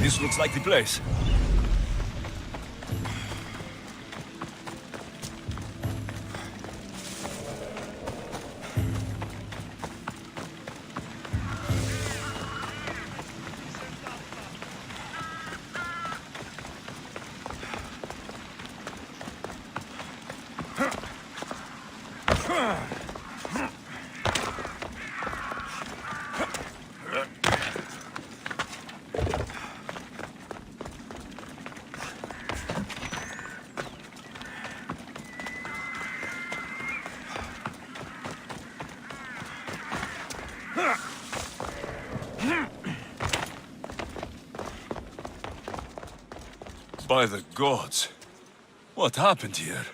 This looks like the place. By the gods, what happened here?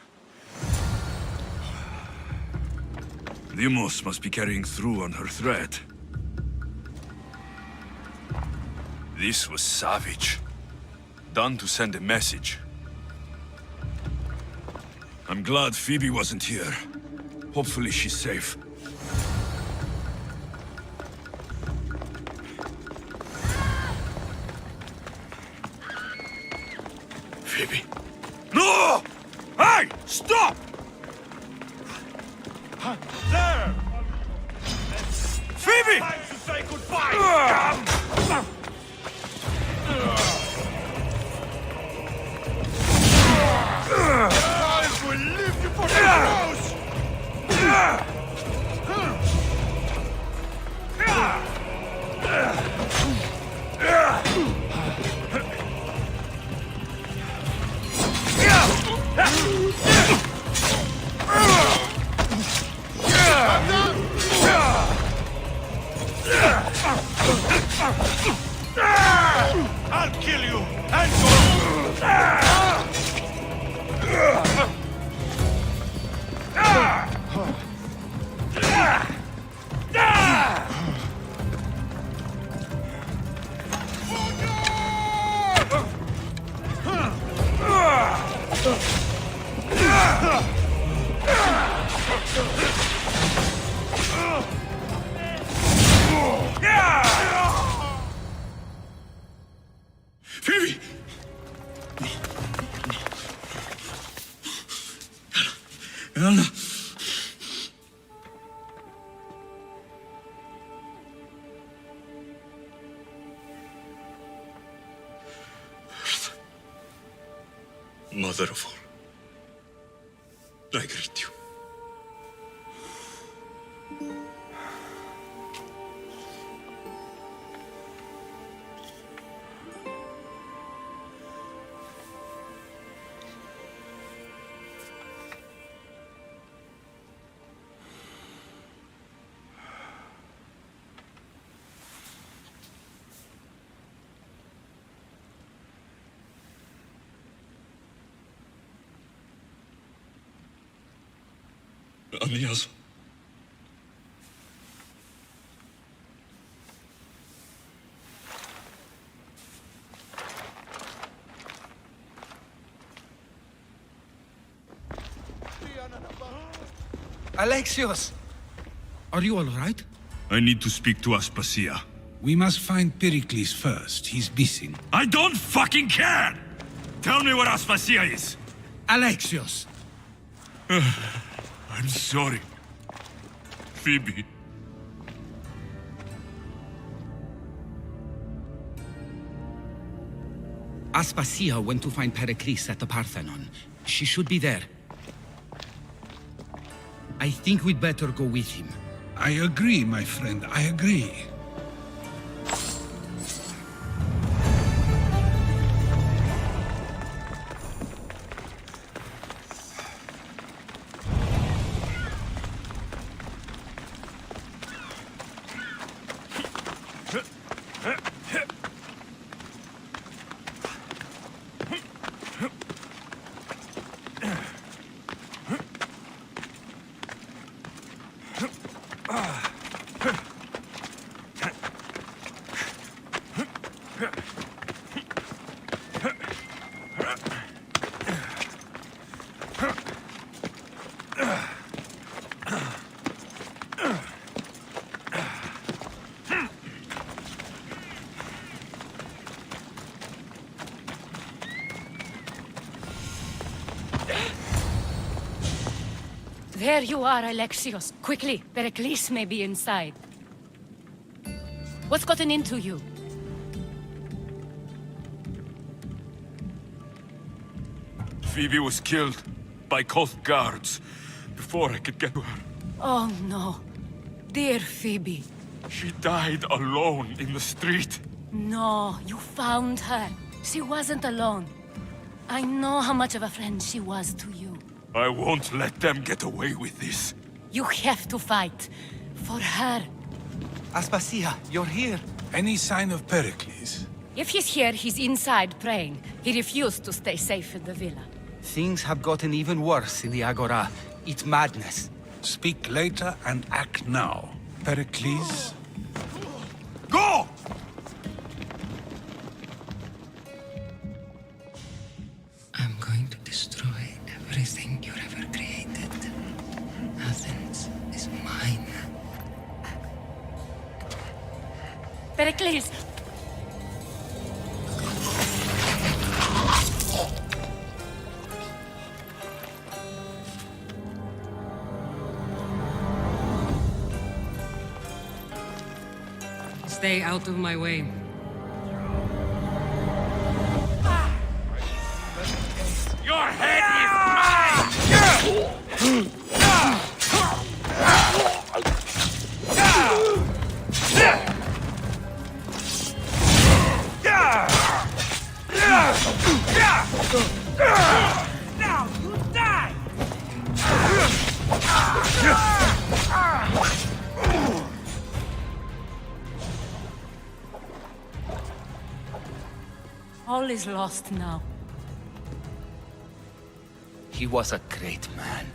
Limos must be carrying through on her threat. This was savage. Done to send a message. I'm glad Phoebe wasn't here. Hopefully she's safe. Phoebe. No! Hey! Stop! There! Phoebe! Time to say goodbye! I will leave you for the cross! I'll kill you and Phoebe! Anna! Mother of all, I greet you. Amias. Alexios! Are you all right? I need to speak to Aspasia. We must find Pericles first. He's missing. I don't fucking care! Tell me where Aspasia is! Alexios! I'm sorry. Phoebe. Aspasia went to find Pericles at the Parthenon. She should be there. I think we'd better go with him. I agree, my friend. I agree. There you are, Alexios. Quickly, Pericles may be inside. What's gotten into you? Phoebe was killed by cult guards before I could get to her. Oh no. Dear Phoebe. She died alone in the street. No, you found her. She wasn't alone. I know how much of a friend she was to you. I won't let them get away with this. You have to fight. For her. Aspasia, you're here. Any sign of Pericles? If he's here, he's inside praying. He refused to stay safe in the villa. Things have gotten even worse in the Agora. It's madness. Speak later and act now. Pericles? Go! I'm going to destroy everything you ever created. Athens is mine. Pericles! Stay out of my way. Your head is mine! Now you die! All is lost now. He was a great man.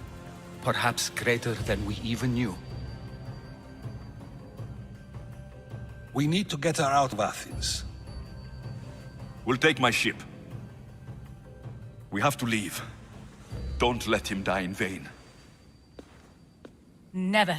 Perhaps greater than we even knew. We need to get her out of Athens. We'll take my ship. We have to leave. Don't let him die in vain. Never.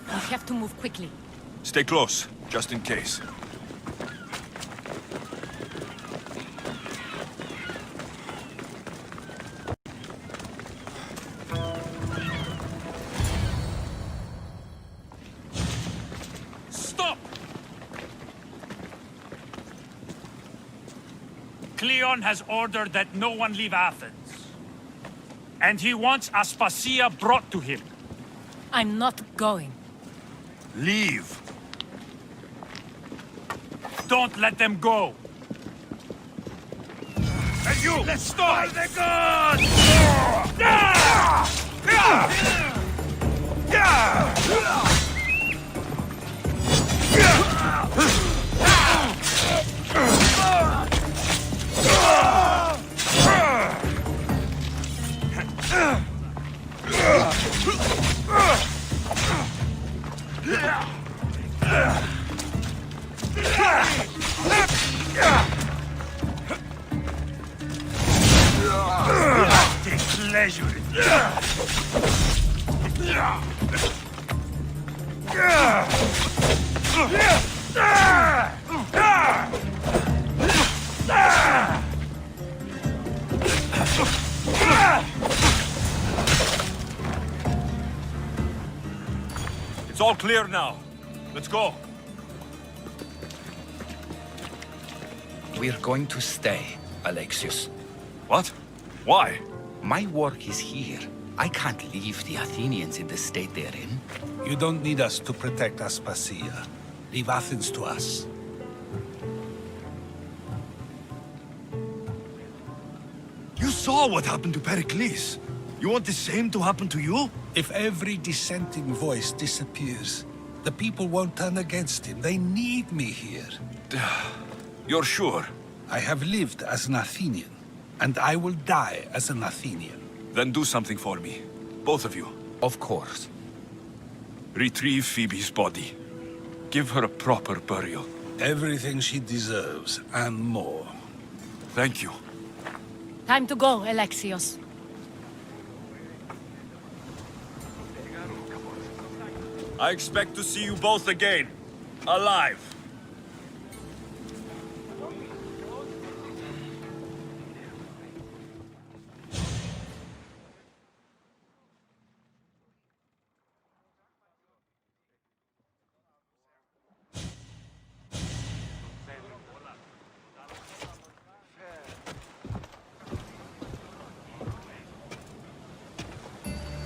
We have to move quickly. Stay close, just in case. Stop! Cleon has ordered that no one leave Athens. And he wants Aspasia brought to him. I'm not going. Leave! Don't let them go! And you! Let's start! The gods! Take pleasure in It's all clear now. Let's go. We're going to stay, Alexius. What? Why? My work is here. I can't leave the Athenians in the state they're in. You don't need us to protect Aspasia. Leave Athens to us. You saw what happened to Pericles. You want the same to happen to you? If every dissenting voice disappears, the people won't turn against him. They need me here. You're sure? I have lived as an Athenian, and I will die as an Athenian. Then do something for me. Both of you. Of course. Retrieve Phoebe's body. Give her a proper burial. Everything she deserves, and more. Thank you. Time to go, Alexios. I expect to see you both again. Alive.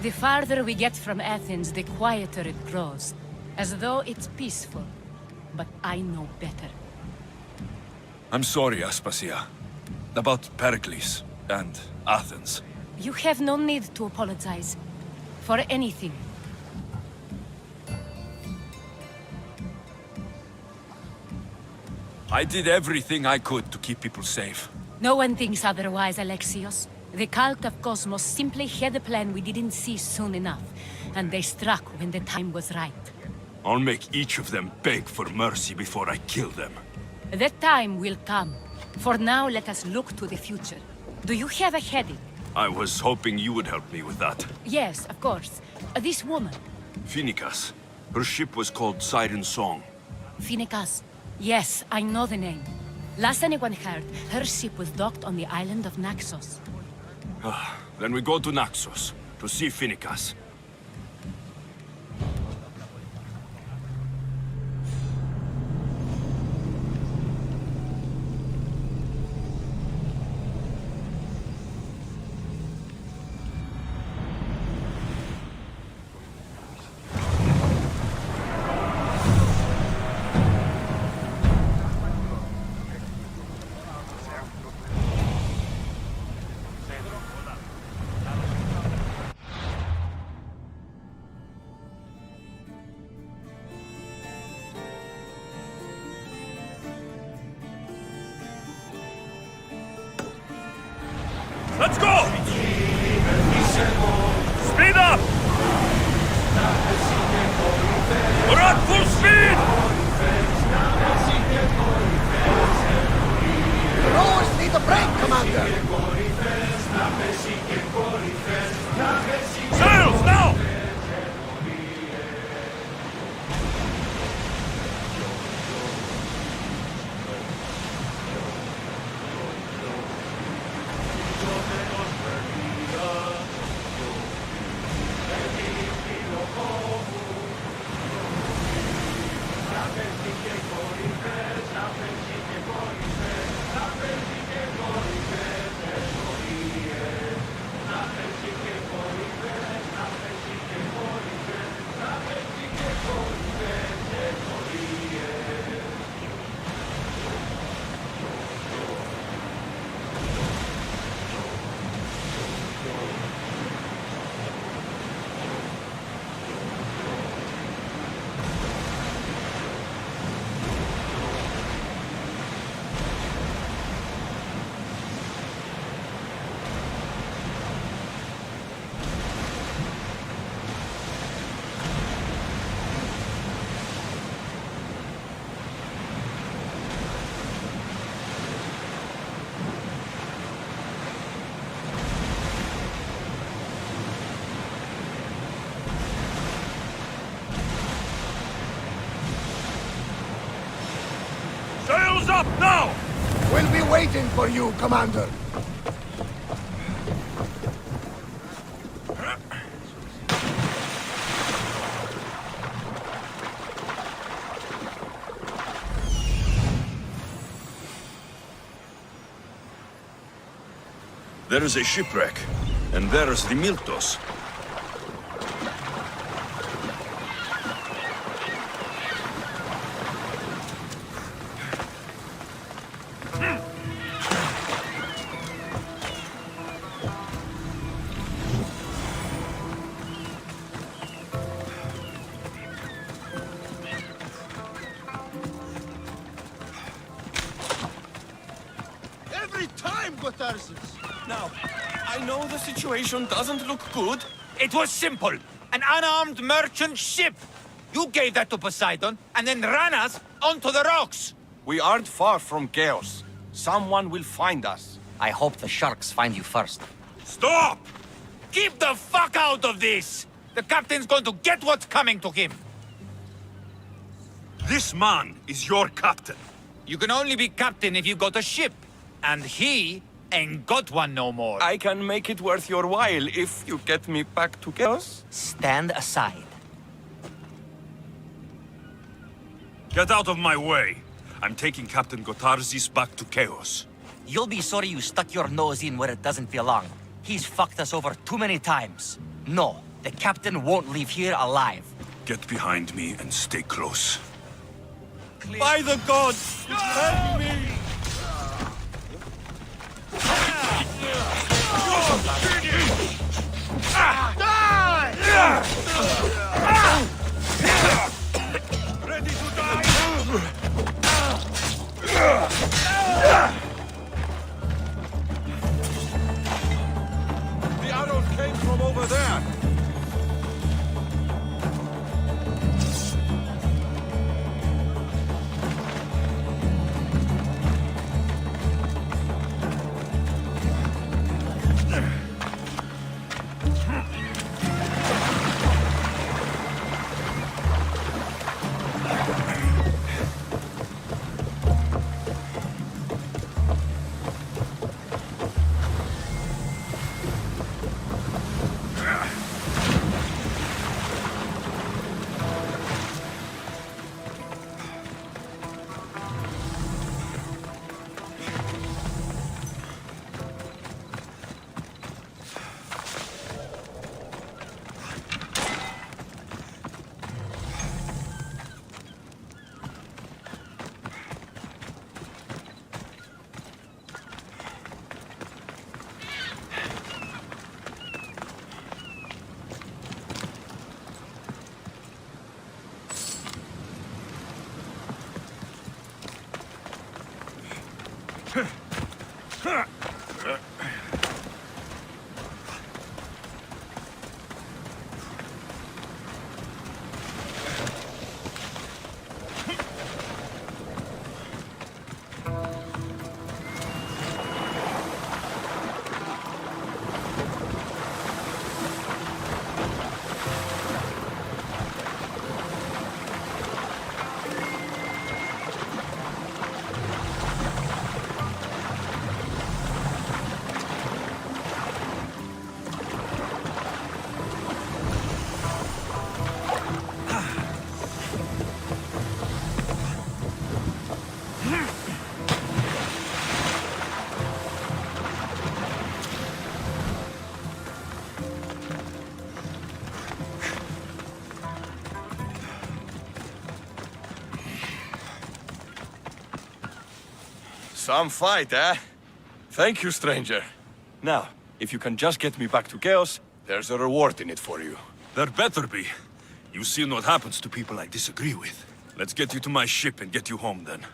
The farther we get from Athens, the quieter it grows. As though it's peaceful. But I know better. I'm sorry, Aspasia. About Pericles and Athens. You have no need to apologize. For anything. I did everything I could to keep people safe. No one thinks otherwise, Alexios. The cult of Cosmos simply had a plan we didn't see soon enough. And they struck when the time was right. I'll make each of them beg for mercy before I kill them. That time will come. For now, let us look to the future. Do you have a heading? I was hoping you would help me with that. Yes, of course. This woman. Phoenicas. Her ship was called Siren Song. Phoenicas. Yes, I know the name. Last anyone heard, her ship was docked on the island of Naxos. Then we go to Naxos to see Phoenicas. Let's go! Speed up! We're at full speed! The rowers need a break, Commander! Sails, now! Sails up now! We'll be waiting for you, Commander. There is a shipwreck, and there is the Miltos. Tarsus. Now, I know the situation doesn't look good. It was simple. An unarmed merchant ship. You gave that to Poseidon, and then ran us onto the rocks. We aren't far from chaos. Someone will find us. I hope the sharks find you first. Stop! Keep the fuck out of this! The captain's going to get what's coming to him. This man is your captain. You can only be captain if you got a ship. And he ain't got one no more. I can make it worth your while if you get me back to chaos. Stand aside. Get out of my way. I'm taking Captain Gotarzis back to Chaos. You'll be sorry you stuck your nose in where it doesn't belong. He's fucked us over too many times. No, the captain won't leave here alive. Get behind me and stay close. By the gods, help me! Ready to die? The arrows came from over there. Some fight, eh? Thank you, stranger. Now, if you can just get me back to Chaos, there's a reward in it for you. There better be. You've seen what happens to people I disagree with. Let's get you to my ship and get you home then.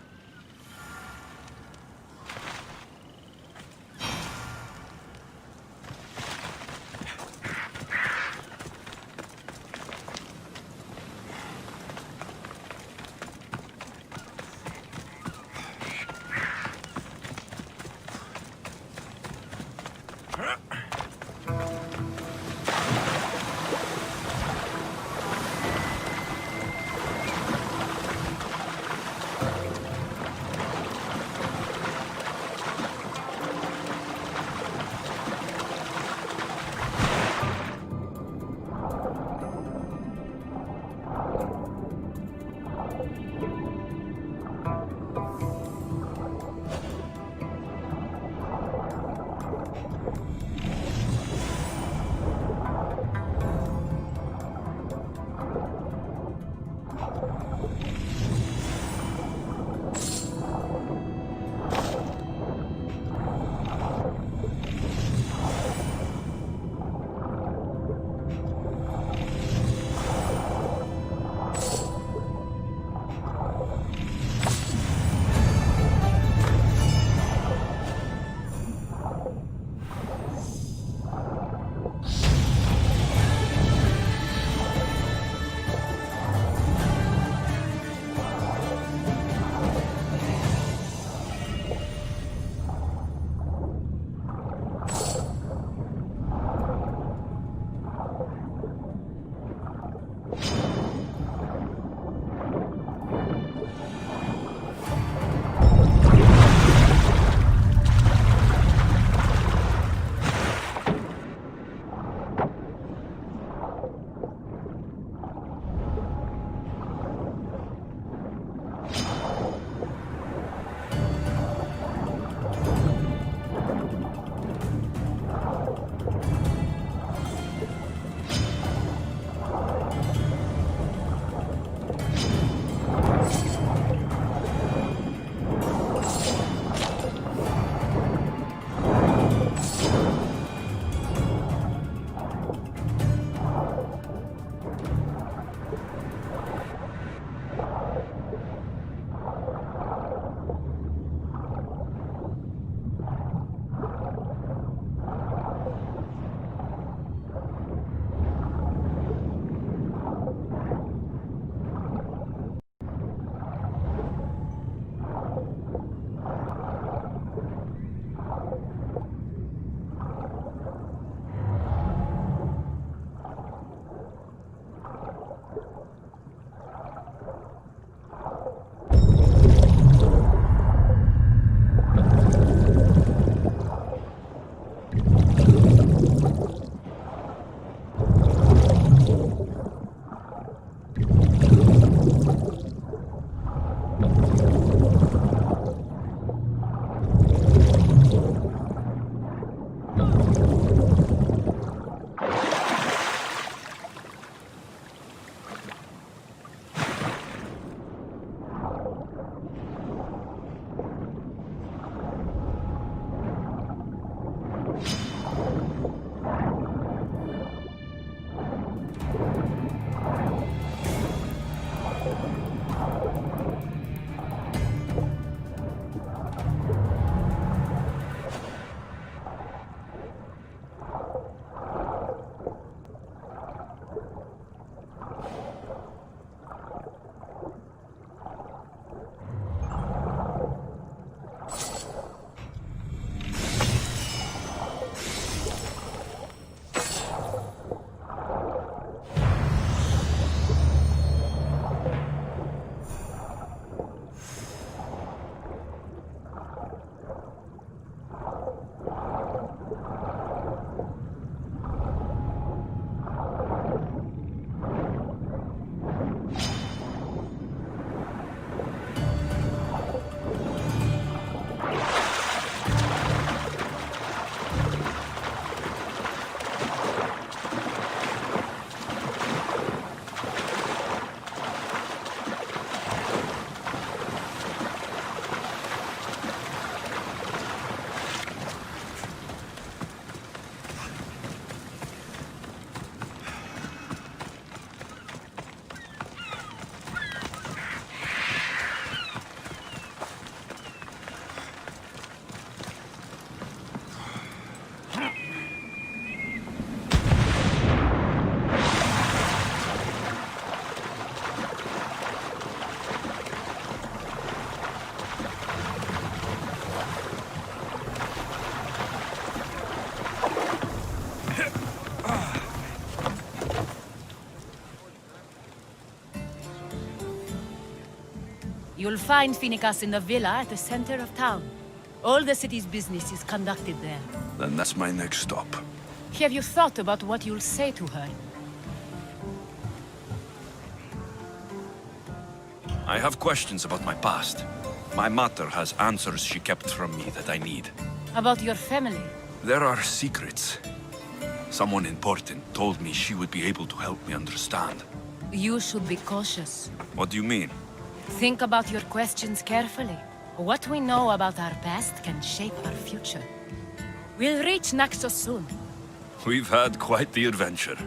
You'll find Phoenicas in the villa at the center of town. All the city's business is conducted there. Then that's my next stop. Have you thought about what you'll say to her? I have questions about my past. My mother has answers she kept from me that I need. About your family? There are secrets. Someone important told me she would be able to help me understand. You should be cautious. What do you mean? Think about your questions carefully. What we know about our past can shape our future. We'll reach Naxos soon. We've had quite the adventure.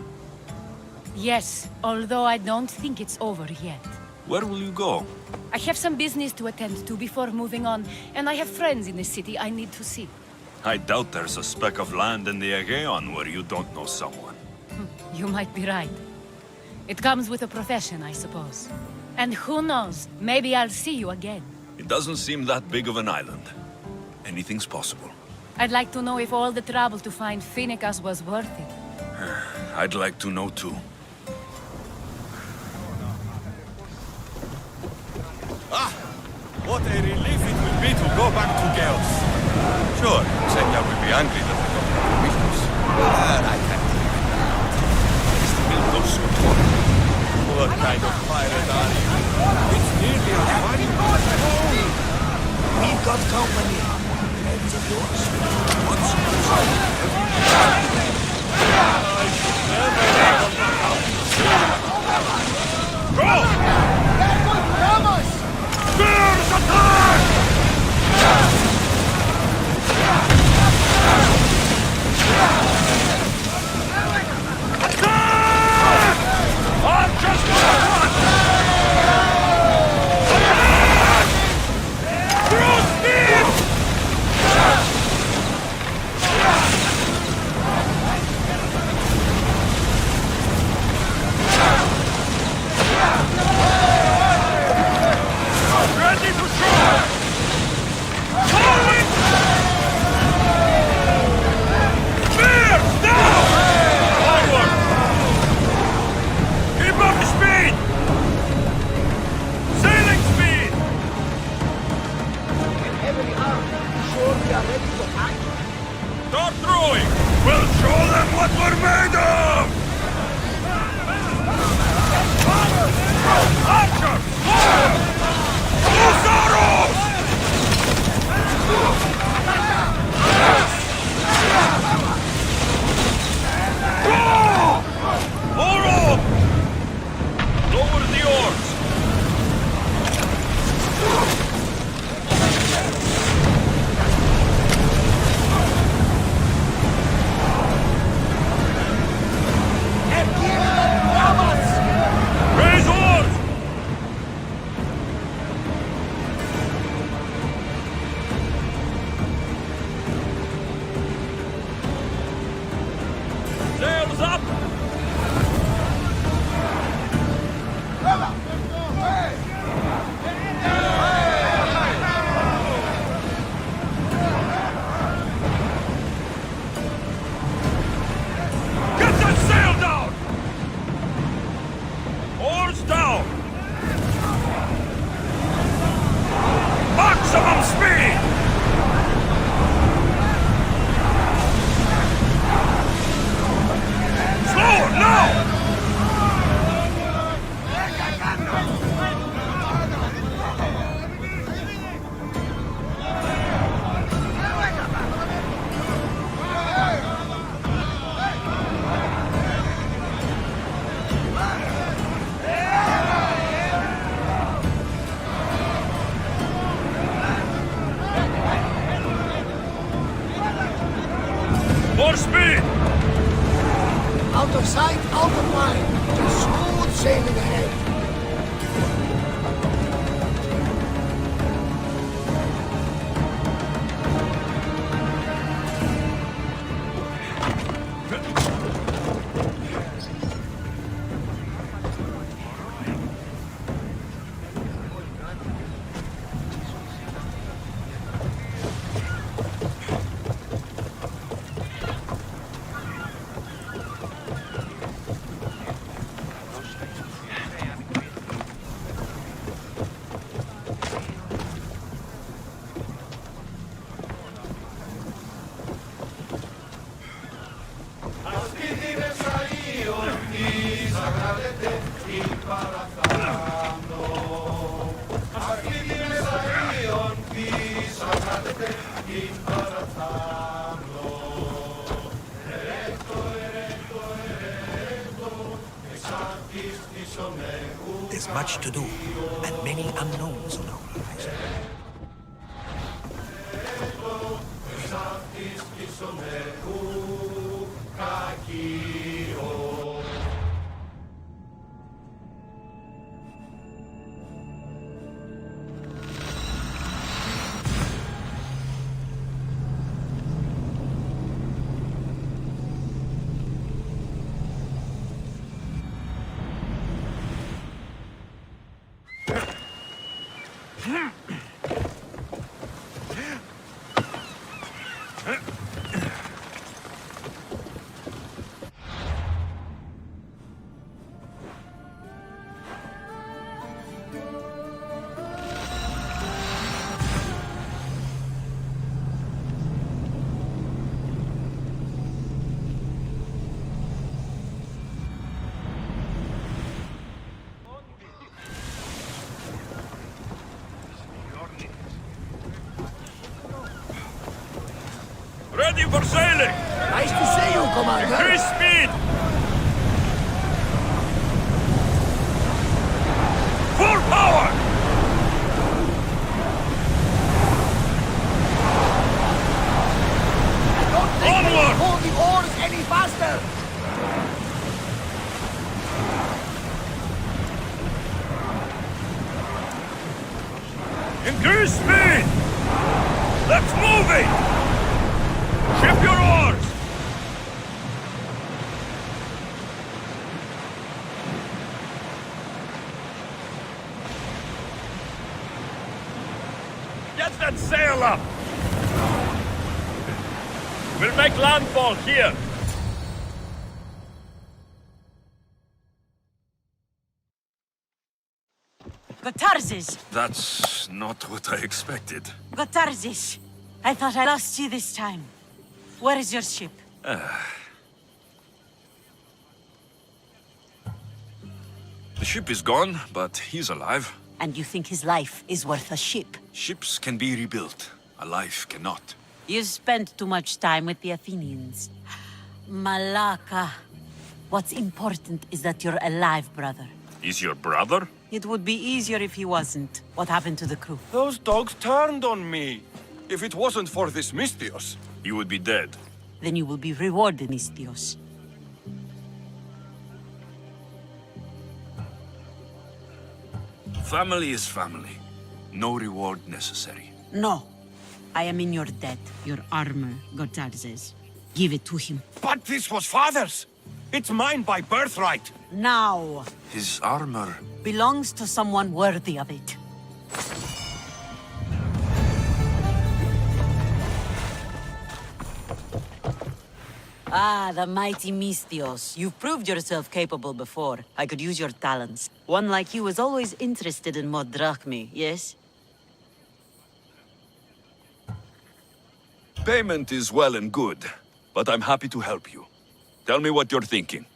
Yes, although I don't think it's over yet. Where will you go? I have some business to attend to before moving on, and I have friends in the city I need to see. I doubt there's a speck of land in the Aegean where you don't know someone. You might be right. It comes with a profession, I suppose. And who knows, maybe I'll see you again. It doesn't seem that big of an island. Anything's possible. I'd like to know if all the trouble to find Phoenicas was worth it. I'd like to know too. What a relief it will be to go back to Chaos. Sure, Senya will be angry that I got into business. But I can't What kind of pirate are you? It's nearly as funny as home. We've got company. Friends of yours. Go! There goes Ramos! Bears attack! Attack! Archers to the front! Attack! Through speed! Ready to charge! Forward! Spears down! Forward! Keep up the speed! Sailing speed! Heavily armed. Sure we are ready to fight? Start throwing! We'll show them what we're made of! Archer! Fire! Husaros! Go! Oro! Lower the oars! Raise oars! Sails up! Get that sail down! Oars down! Maximum speed! Slower, now! More speed! Out of sight, out of mind. Just smooth sailing ahead. is much to do, and many unknowns on our horizon. Ready for sailing! Nice to see you, Commander. Increase speed! Full power! Don't think we Onward! can pull the oars any faster. Increase speed! Let's move it! Ship your oars! Get that sail up! We'll make landfall here! Gotarzes! That's not what I expected. Gotarzes! I thought I lost you this time. Where is your ship? The ship is gone, but he's alive. And you think his life is worth a ship? Ships can be rebuilt. A life cannot. You spent too much time with the Athenians. Malaka. What's important is that you're alive, brother. Is your brother? It would be easier if he wasn't. What happened to the crew? Those dogs turned on me. If it wasn't for this Mystios. You would be dead. Then you will be rewarded, Mystios. Family is family. No reward necessary. No. I am in your debt. Your armor, Gotarzes. Give it to him. But this was father's. It's mine by birthright. Now. His armor... Belongs to someone worthy of it. Ah, the mighty Mystios. You've proved yourself capable before. I could use your talents. One like you is always interested in more drachmae, yes? Payment is well and good, but I'm happy to help you. Tell me what you're thinking.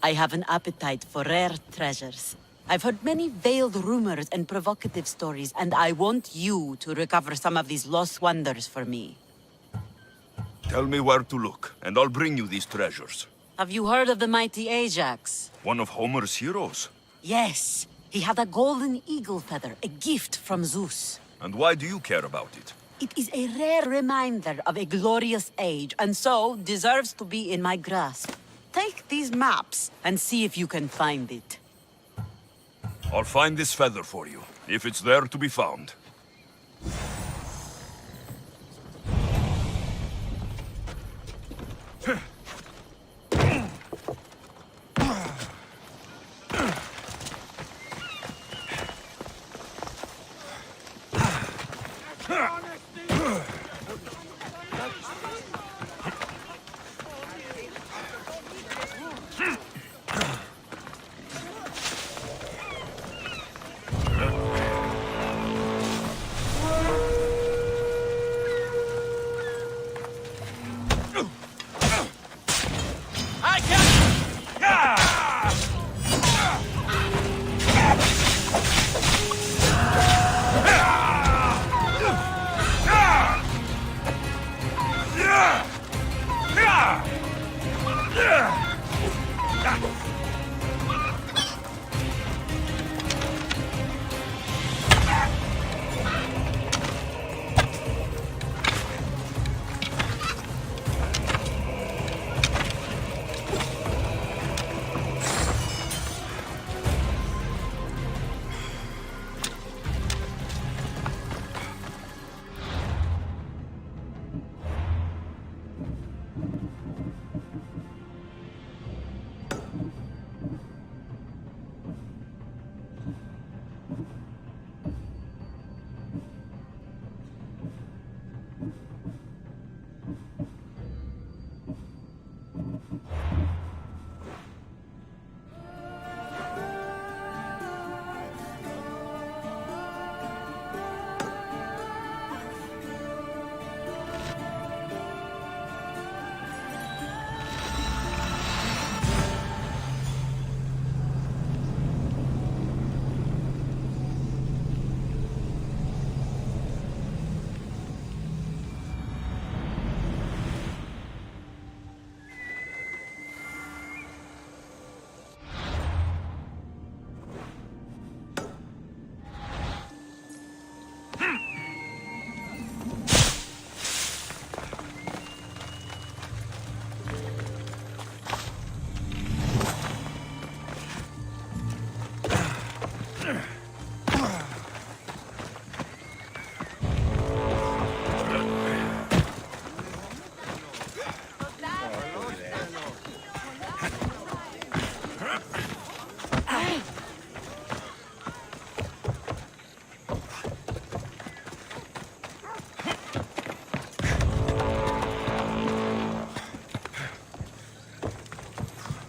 I have an appetite for rare treasures. I've heard many veiled rumors and provocative stories, and I want you to recover some of these lost wonders for me. Tell me where to look, and I'll bring you these treasures. Have you heard of the mighty Ajax? One of Homer's heroes? Yes. He had a golden eagle feather, a gift from Zeus. And why do you care about it? It is a rare reminder of a glorious age, and so deserves to be in my grasp. Take these maps and see if you can find it. I'll find this feather for you, if it's there to be found.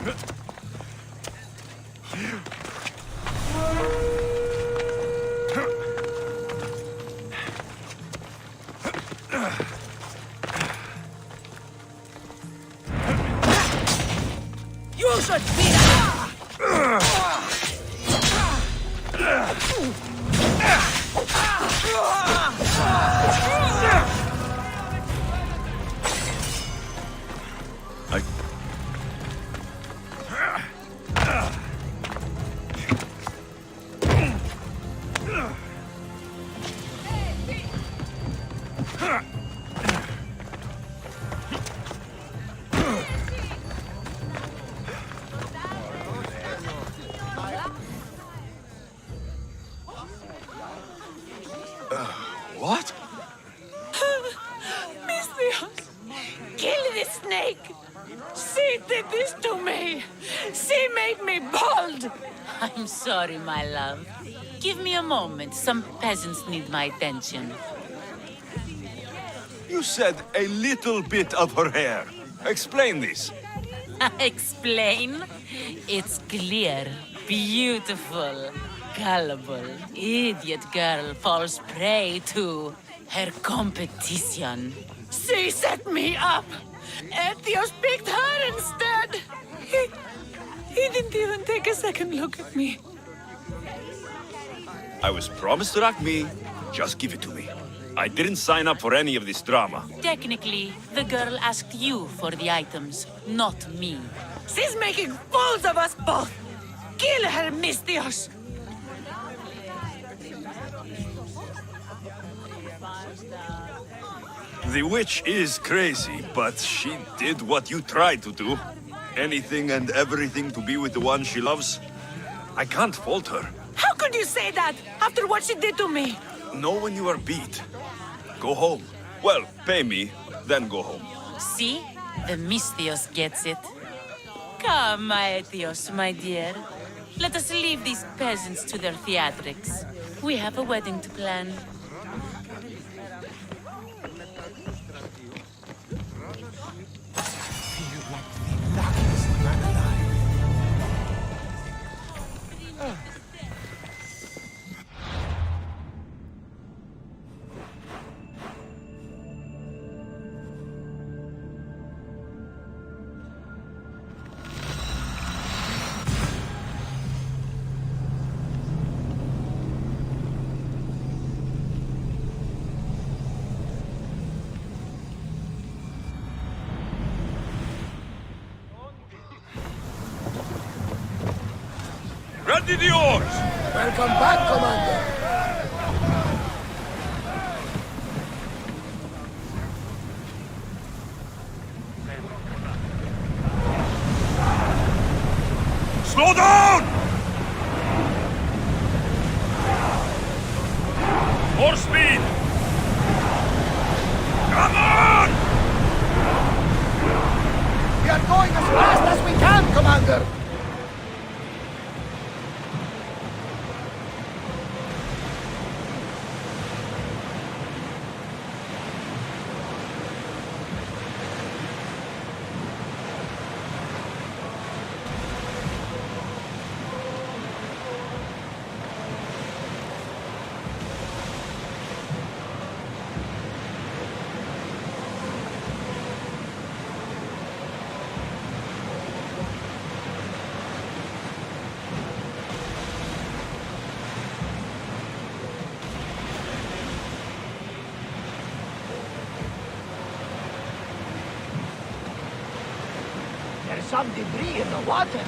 You should be... What? Misthios! Kill this snake! She did this to me! She made me bald! I'm sorry, my love. Give me a moment. Some peasants need my attention. You said a little bit of her hair. Explain this. Explain? It's clear, beautiful, gullible, idiot girl falls prey to her competition. She set me up! Ethios picked her instead! He didn't even take a second look at me. I was promised Rakmi. Just give it to me. I didn't sign up for any of this drama. Technically, the girl asked you for the items, not me. She's making fools of us both! Kill her, Misthios! The witch is crazy, but she did what you tried to do. Anything and everything to be with the one she loves. I can't fault her. How could you say that after what she did to me? Know when you are beat. Go home. Well, pay me, then go home. See? The Misthios gets it. Come, Aetios, my dear. Let us leave these peasants to their theatrics. We have a wedding to plan. Ready the oars! Welcome back, Commander. Slow down! More speed! Come on! We are going as fast as we can, Commander. There's some debris in the water.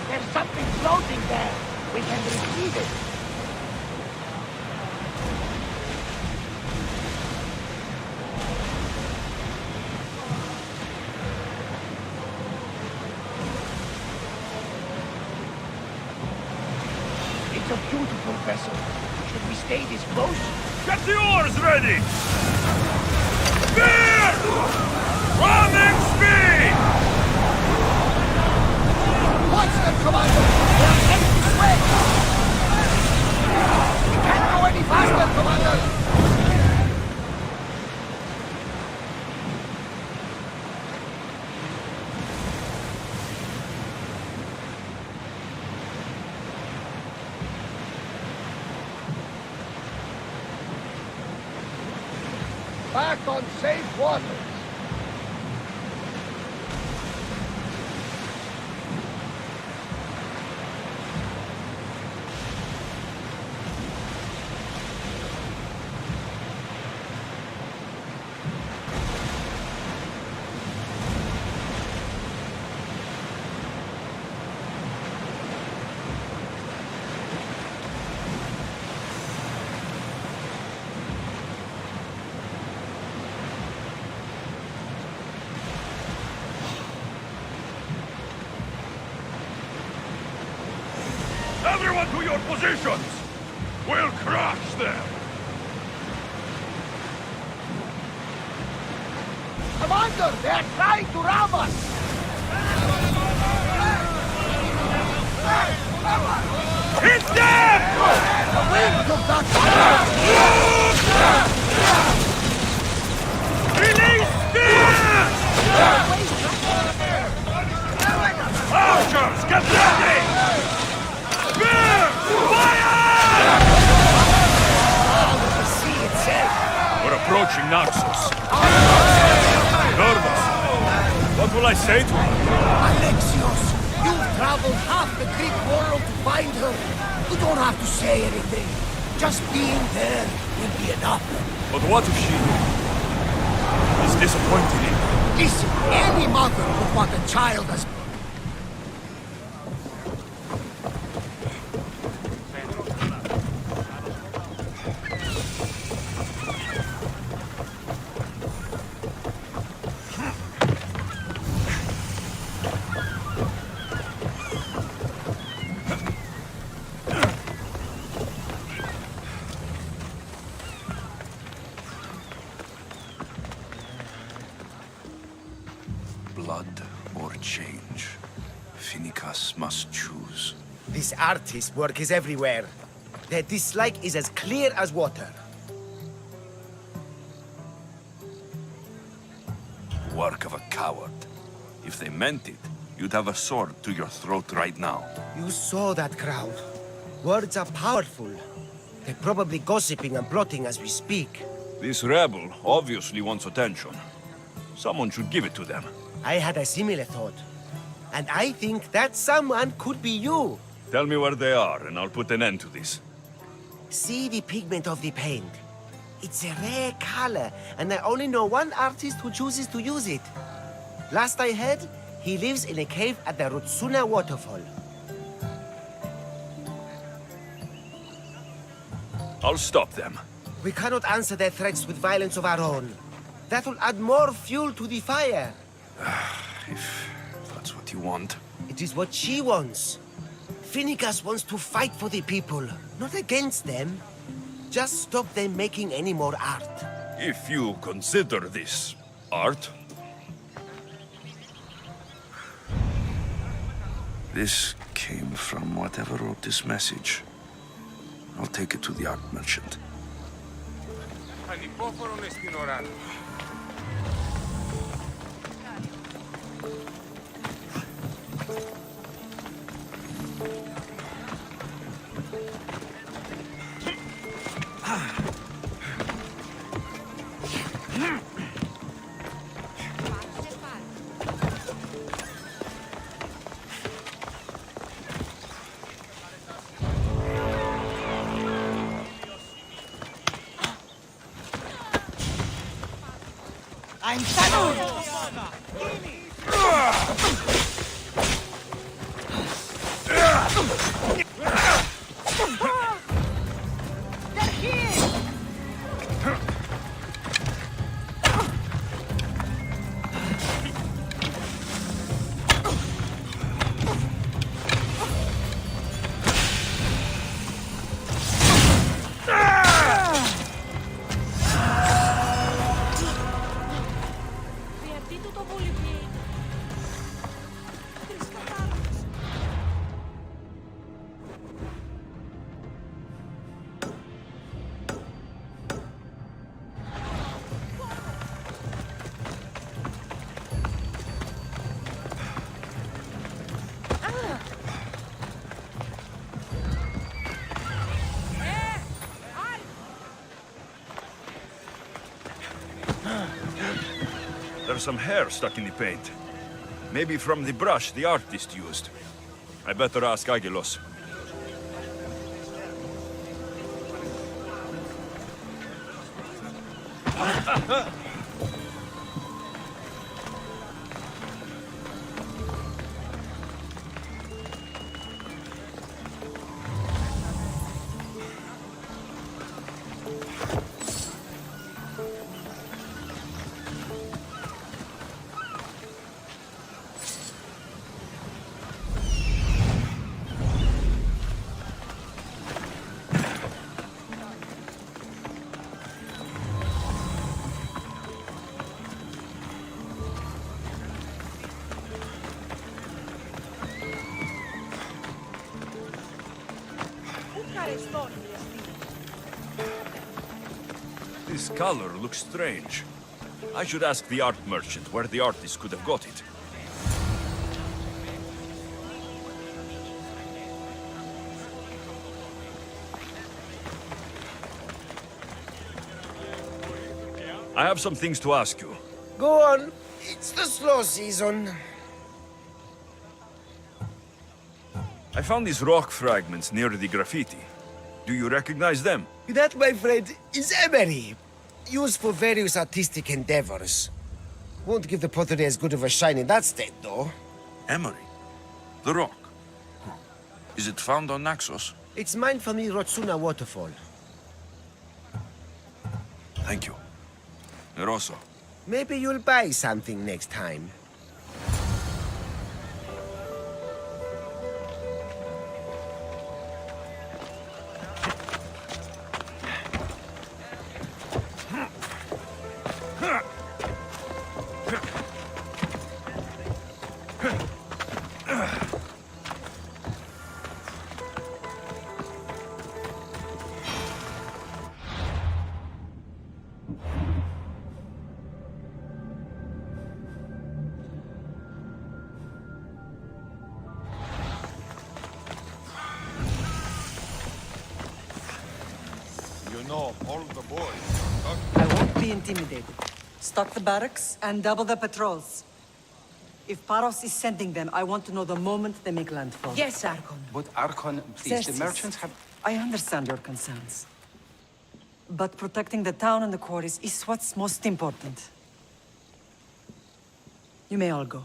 There's something floating there. We can retrieve it. It's a beautiful vessel. Should we stay this close? Get the oars ready! Speed! Running speed! Watch them, Commander! They are heading this way! We can't go any faster, Commander! back on safe waters. Everyone to your positions! We'll crush them! Commander, they're trying to rob us! Hit them! The wind took that Release them! Archers, get ready! Spear! Fire! the sea itself! We're approaching Naxos. Nervous. What will I say to her? Alexios, you've traveled half the Greek world to find her. You don't have to say anything. Just being there will be enough. But what if she is disappointed in me? Listen, any mother would want a child as... Blood or change? Finicus must choose. This artist's work is everywhere. Their dislike is as clear as water. Work of a coward. If they meant it, you'd have a sword to your throat right now. You saw that crowd. Words are powerful. They're probably gossiping and plotting as we speak. This rebel obviously wants attention. Someone should give it to them. I had a similar thought. And I think that someone could be you. Tell me where they are, and I'll put an end to this. See the pigment of the paint. It's a rare color, and I only know one artist who chooses to use it. Last I heard, he lives in a cave at the Rutsuna waterfall. I'll stop them. We cannot answer their threats with violence of our own. That will add more fuel to the fire. If that's what you want. It is what she wants. Finicus wants to fight for the people, not against them. Just stop them making any more art. If you consider this art. This came from whatever wrote this message. I'll take it to the art merchant. I'm saddled! They're here! There's some hair stuck in the paint. Maybe from the brush the artist used. I better ask Agilos. This color looks strange. I should ask the art merchant where the artist could have got it. I have some things to ask you. Go on. It's the slow season. I found these rock fragments near the graffiti. Do you recognize them? That, my friend, is emery. Used for various artistic endeavors. Won't give the pottery as good of a shine in that state, though. Emery? The rock? Is it found on Naxos? It's mined from the Rotsuna waterfall. Thank you. Eroso. Maybe you'll buy something next time. You know all the boys. I won't be intimidated. Stock the barracks and double the patrols. If Paros is sending them, I want to know the moment they make landfall. Yes, Archon. But Archon, please, the Xerxes, merchants have... I understand your concerns. But protecting the town and the quarries is what's most important. You may all go.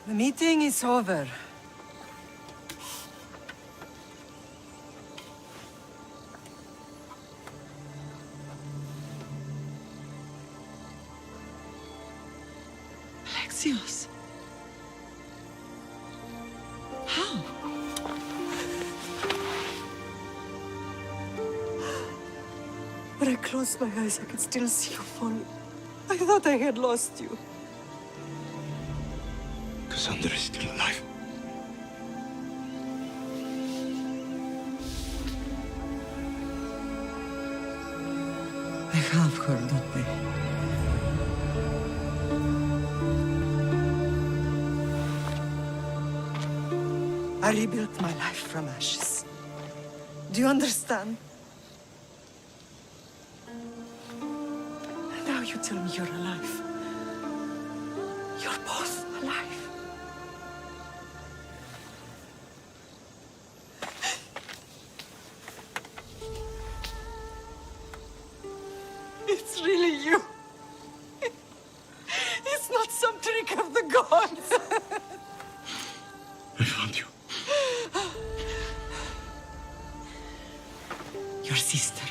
The meeting is over. Alexios. How? When I closed my eyes, I could still see you fall. I thought I had lost you. Cassandra is still alive. I have her, don't they? I rebuilt my life from ashes. Do you understand? And now you tell me you're alive. You're both alive. It's really you. It's not some trick of the gods. I found you. Your sister.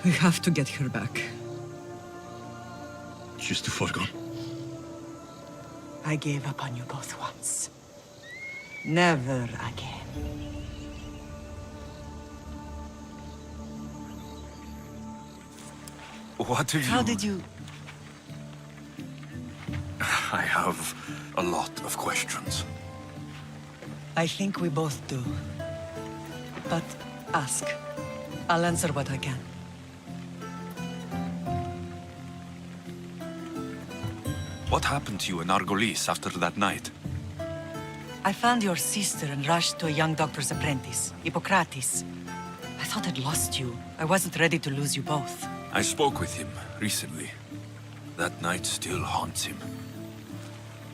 We have to get her back. She's too far gone. I gave up on you both once. Never again. What have you... How did you... I have a lot of questions. I think we both do. But ask. I'll answer what I can. What happened to you in Argolis after that night? I found your sister and rushed to a young doctor's apprentice, Hippocrates. I thought I'd lost you. I wasn't ready to lose you both. I spoke with him recently. That night still haunts him.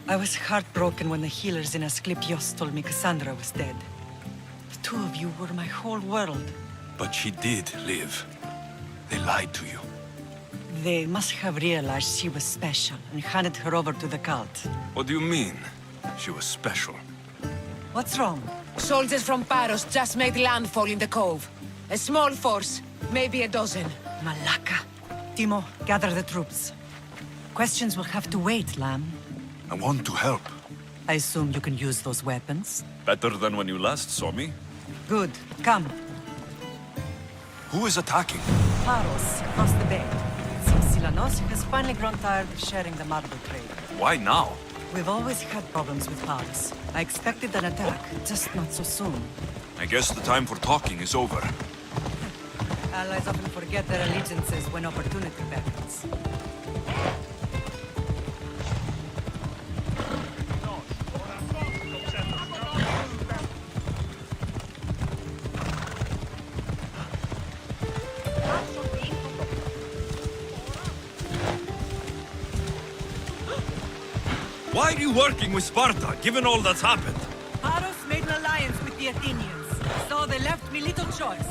I was heartbroken when the healers in Asclepios told me Cassandra was dead. The two of you were my whole world. But she did live. They lied to you. They must have realized she was special and handed her over to the cult. What do you mean? She was special. What's wrong? Soldiers from Paros just made landfall in the cove. A small force, maybe a dozen. Malaka. Timo, gather the troops. Questions will have to wait, Lamb. I want to help. I assume you can use those weapons? Better than when you last saw me. Good. Come. Who is attacking? Paros, across the bay. It seems Silanos has finally grown tired of sharing the marble trade. Why now? We've always had problems with Paros. I expected an attack, just not so soon. I guess the time for talking is over. Allies often forget their allegiances when opportunity beckons. Why are you working with Sparta, given all that's happened? Paros made an alliance with the Athenians, so they left me little choice.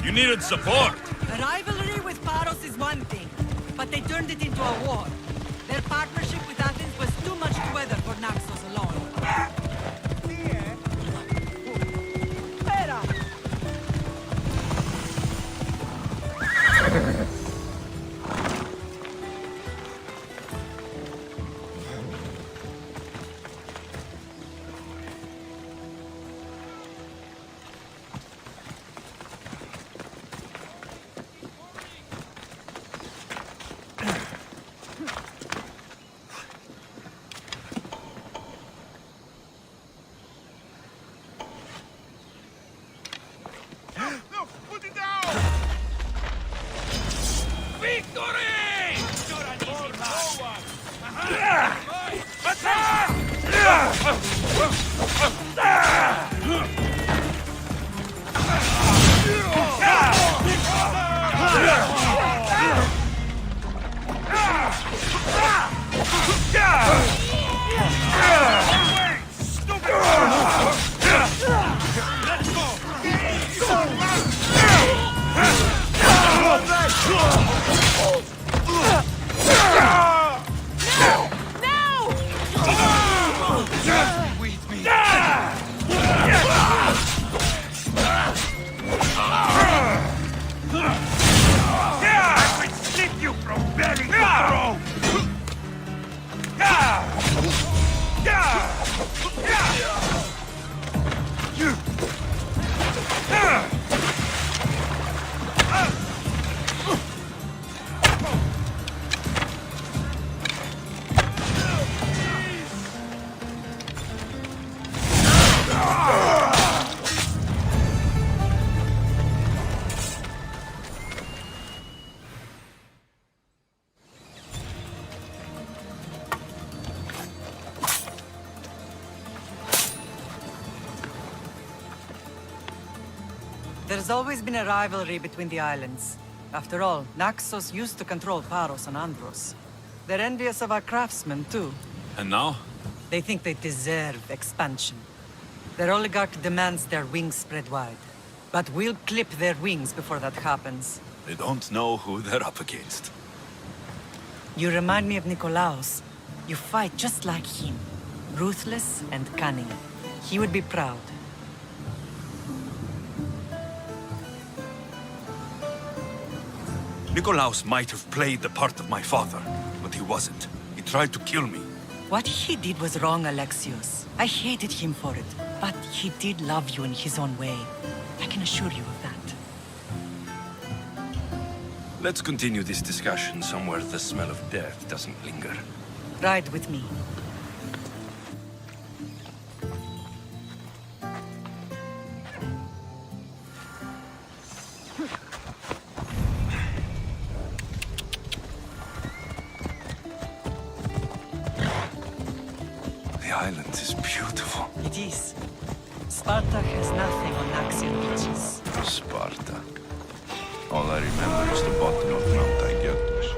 You needed support. A rivalry with Paros is one thing, but they turned it into a war. Their partnership with Athens was too much to weather for Naxos alone. There's always been a rivalry between the islands. After all, Naxos used to control Paros and Andros. They're envious of our craftsmen, too. And now? They think they deserve expansion. Their oligarch demands their wings spread wide. But we'll clip their wings before that happens. They don't know who they're up against. You remind me of Nikolaos. You fight just like him. Ruthless and cunning. He would be proud. Nikolaos might have played the part of my father, but he wasn't. He tried to kill me. What he did was wrong, Alexios. I hated him for it, but he did love you in his own way. I can assure you of that. Let's continue this discussion somewhere the smell of death doesn't linger. Ride with me. The island is beautiful. It is. Sparta has nothing on Naxian beaches. Sparta. All I remember is the bottom of Mount Aigirtos.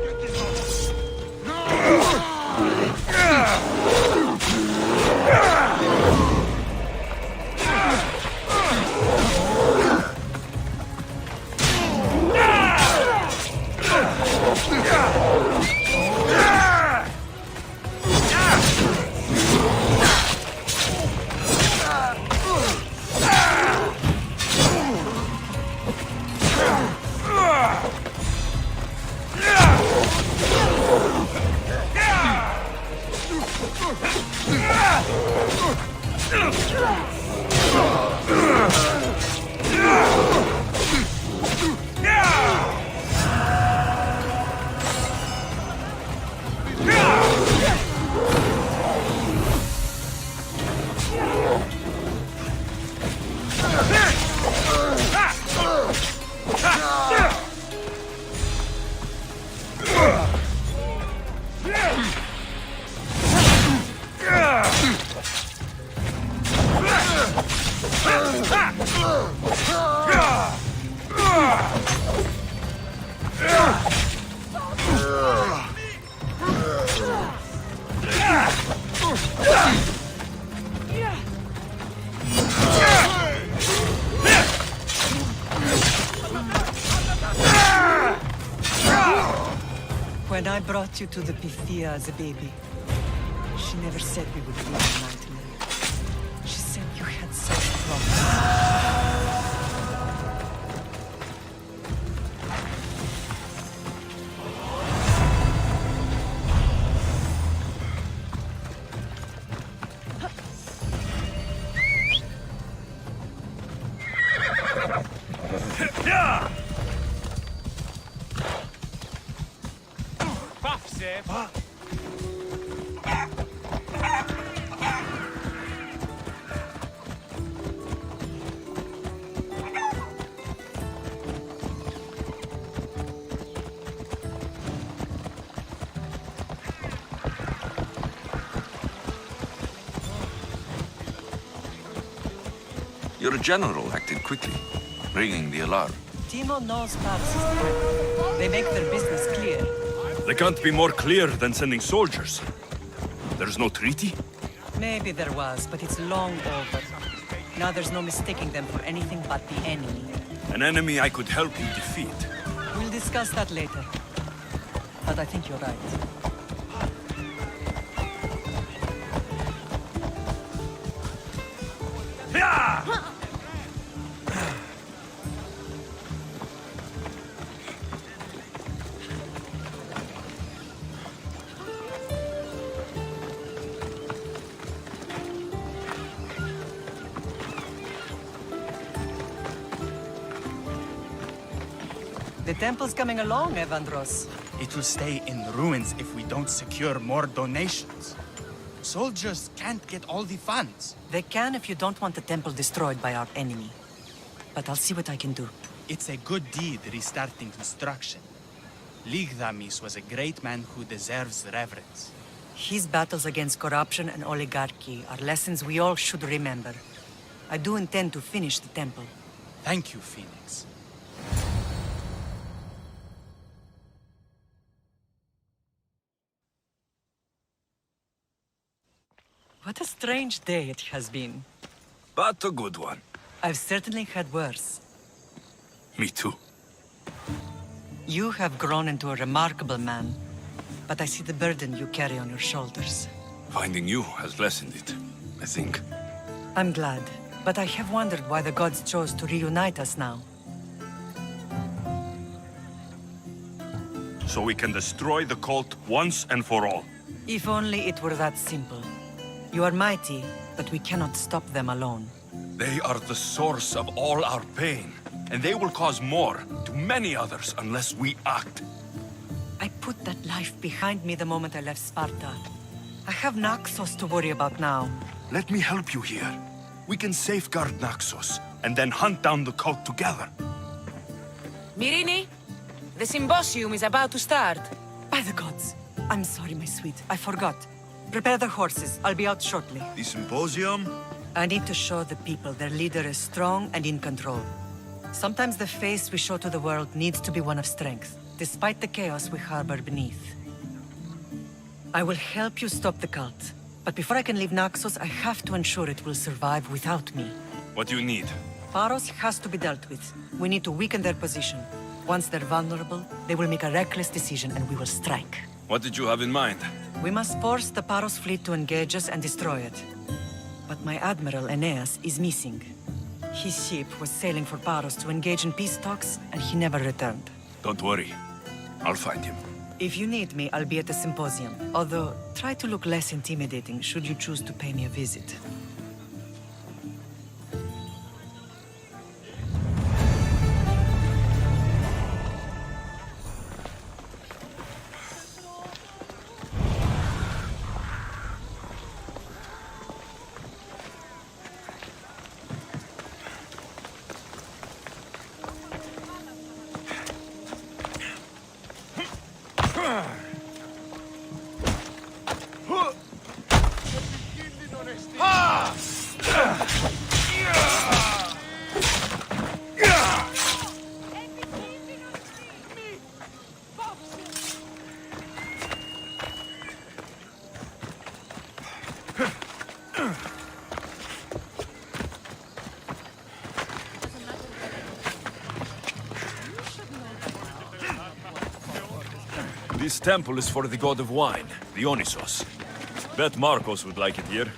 When I brought you to the Pythia as a baby, she never said we would live a nightmare. She said you had such promise. Your general acted quickly, ringing the alarm. Timo knows Paris is threatened. They make their business clear. They can't be more clear than sending soldiers. There's no treaty? Maybe there was, but it's long over. Now there's no mistaking them for anything but the enemy. An enemy I could help you defeat. We'll discuss that later. But I think you're right. The temple's coming along, Evandros. It will stay in ruins if we don't secure more donations. Soldiers can't get all the funds. They can if you don't want the temple destroyed by our enemy. But I'll see what I can do. It's a good deed restarting construction. Ligdamis was a great man who deserves reverence. His battles against corruption and oligarchy are lessons we all should remember. I do intend to finish the temple. Thank you, Phoenix. What a strange day it has been. But a good one. I've certainly had worse. Me too. You have grown into a remarkable man, but I see the burden you carry on your shoulders. Finding you has lessened it, I think. I'm glad, but I have wondered why the gods chose to reunite us now. So we can destroy the cult once and for all. If only it were that simple. You are mighty, but we cannot stop them alone. They are the source of all our pain, and they will cause more to many others unless we act. I put that life behind me the moment I left Sparta. I have Naxos to worry about now. Let me help you here. We can safeguard Naxos, and then hunt down the cult together. Mirini, the symposium is about to start. By the gods! I'm sorry, my sweet. I forgot. Prepare the horses. I'll be out shortly. The symposium? I need to show the people their leader is strong and in control. Sometimes the face we show to the world needs to be one of strength, despite the chaos we harbor beneath. I will help you stop the cult. But before I can leave Naxos, I have to ensure it will survive without me. What do you need? Paros has to be dealt with. We need to weaken their position. Once they're vulnerable, they will make a reckless decision and we will strike. What did you have in mind? We must force the Paros fleet to engage us and destroy it. But my admiral, Aeneas, is missing. His ship was sailing for Paros to engage in peace talks, and he never returned. Don't worry. I'll find him. If you need me, I'll be at the symposium. Although, try to look less intimidating should you choose to pay me a visit. This temple is for the god of wine, Dionysos. Bet Marcos would like it here.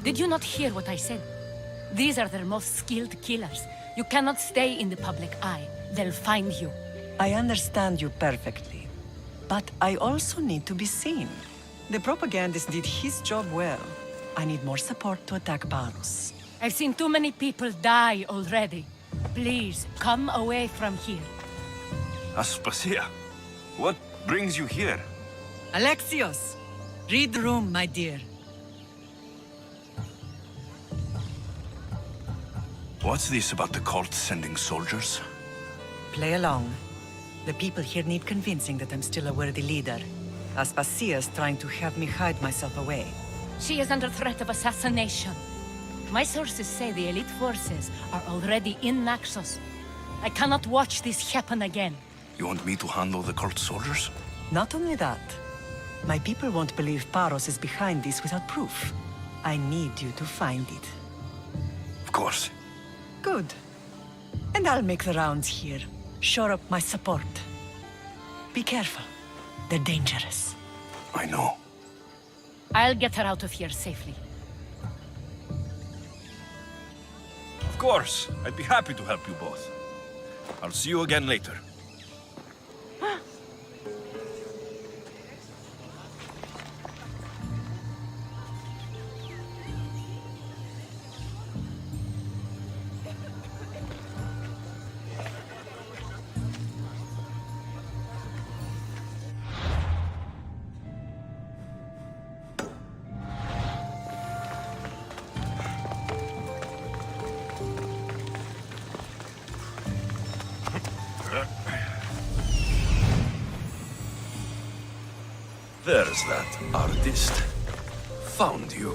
Did you not hear what I said? These are their most skilled killers. You cannot stay in the public eye. They'll find you. I understand you perfectly. But I also need to be seen. The propagandist did his job well. I need more support to attack Paros. I've seen too many people die already. Please, come away from here. Aspasia, what brings you here? Alexios! Read the room, my dear. What's this about the cult sending soldiers? Play along. The people here need convincing that I'm still a worthy leader. Aspasia's trying to have me hide myself away. She is under threat of assassination. My sources say the elite forces are already in Naxos. I cannot watch this happen again. You want me to handle the cult soldiers? Not only that, my people won't believe Paros is behind this without proof. I need you to find it. Of course. Good. And I'll make the rounds here. Shore up my support. Be careful. They're dangerous. I know. I'll get her out of here safely. Of course. I'd be happy to help you both. I'll see you again later. There's that artist. Found you.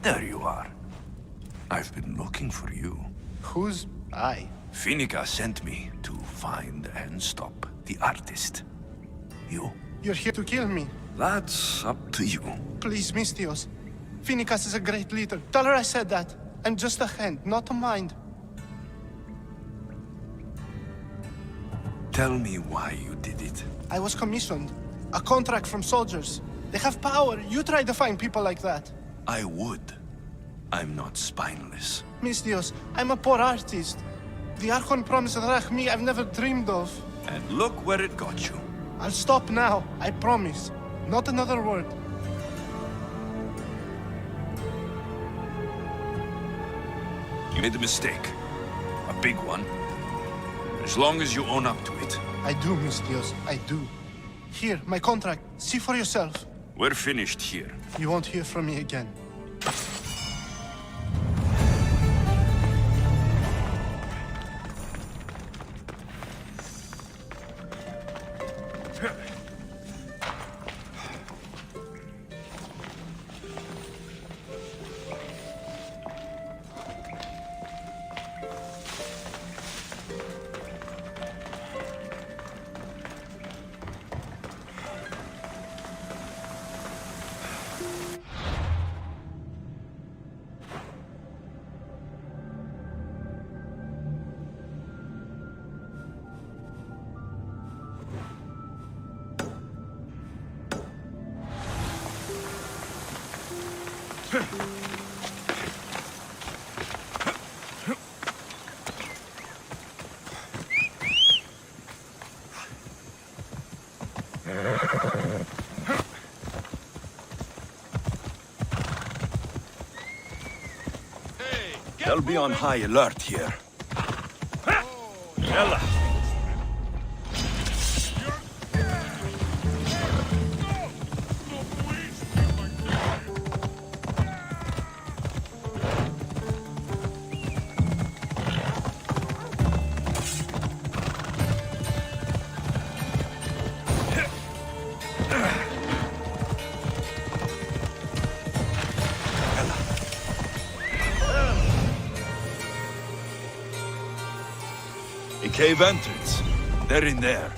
There you are. I've been looking for you. Who's I? Finica sent me to find and stop the artist. You? You're here to kill me. That's up to you. Please, Mistios. Finicas is a great leader. Tell her I said that. I'm just a hand, not a mind. Tell me why you did it. I was commissioned. A contract from soldiers. They have power. You try to find people like that. I would. I'm not spineless. Mistios, I'm a poor artist. The Archon promised Rachmi I've never dreamed of. And look where it got you. I'll stop now, I promise. Not another word. You made a mistake. A big one. As long as you own up to it. I do, Mistios, I do. Here, my contract. See for yourself. We're finished here. You won't hear from me again. They'll be on high alert here. Ella! A cave entrance. They're in there.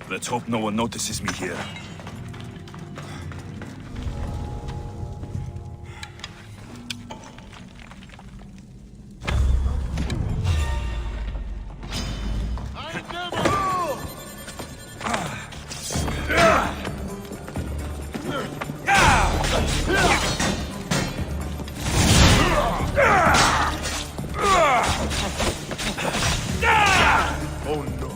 Let's hope no one notices me here. Oh no.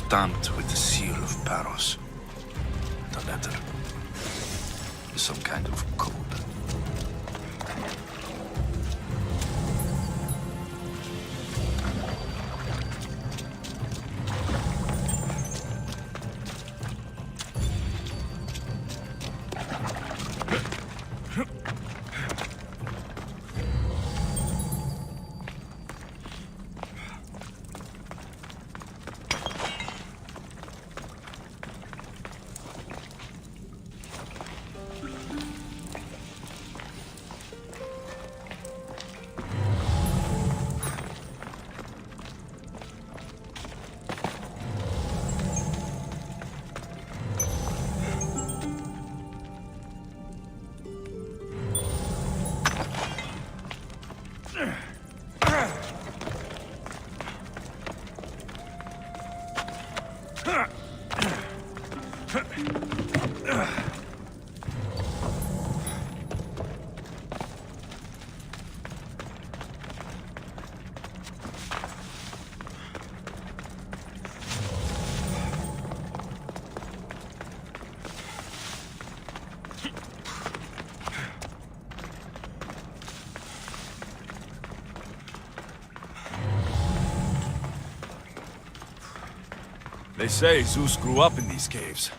stamped with the seal of Paros. The letter is some kind of code. They say Zeus grew up in these caves.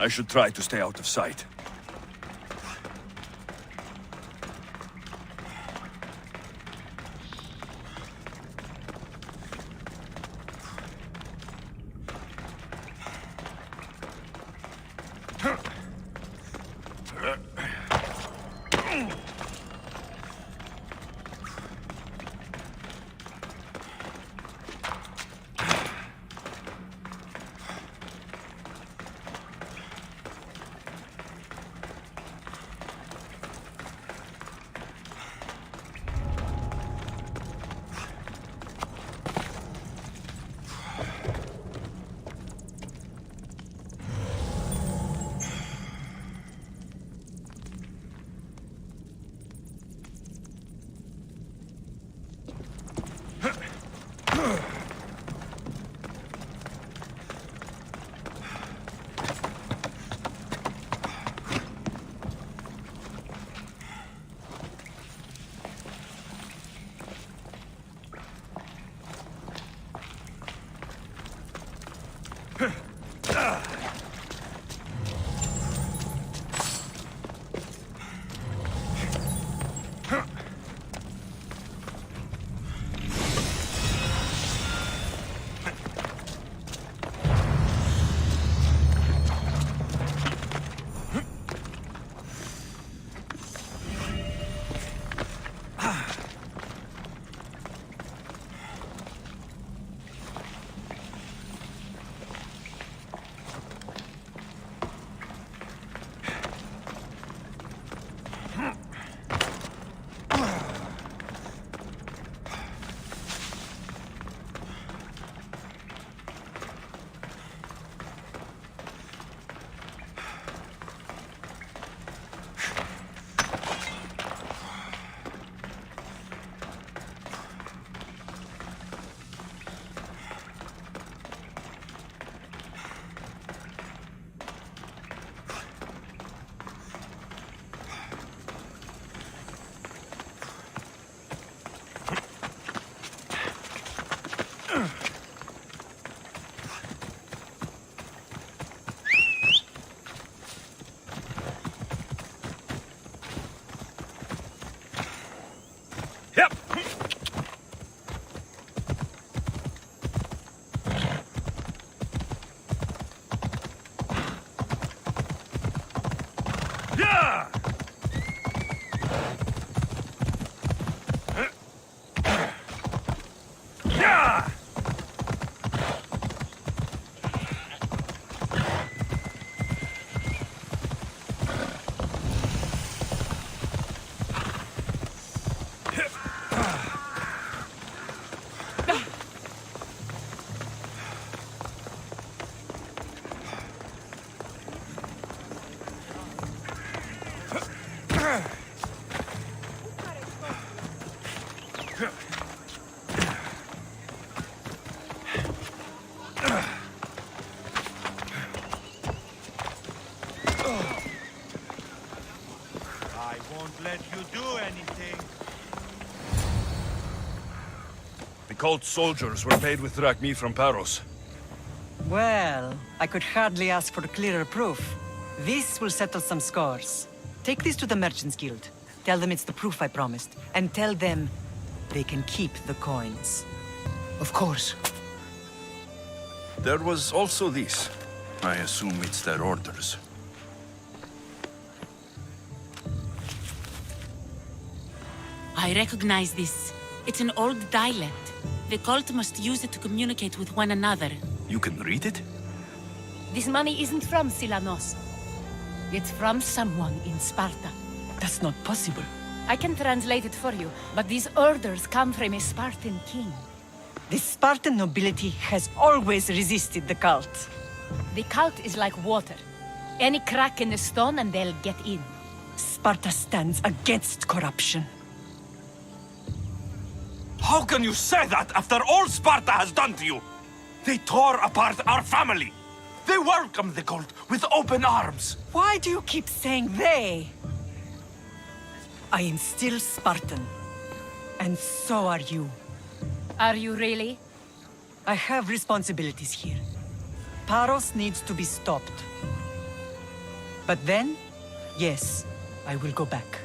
I should try to stay out of sight. Yep. Yeah! Yeah! I won't let you do anything. The cult soldiers were paid with drachmi from Paros. Well, I could hardly ask for clearer proof. This will settle some scores. Take this to the Merchants Guild. Tell them it's the proof I promised. And tell them they can keep the coins. Of course. There was also this. I assume it's their orders. I recognize this. It's an old dialect. The cult must use it to communicate with one another. You can read it? This money isn't from Silanos. It's from someone in Sparta. That's not possible. I can translate it for you, but these orders come from a Spartan king. The Spartan nobility has always resisted the cult. The cult is like water. Any crack in the stone and they'll get in. Sparta stands against corruption. How can you say that after all Sparta has done to you? They tore apart our family. They welcomed the cult with open arms. Why do you keep saying they? I am still Spartan. And so are you. Are you really? I have responsibilities here. Paros needs to be stopped. But then, yes, I will go back.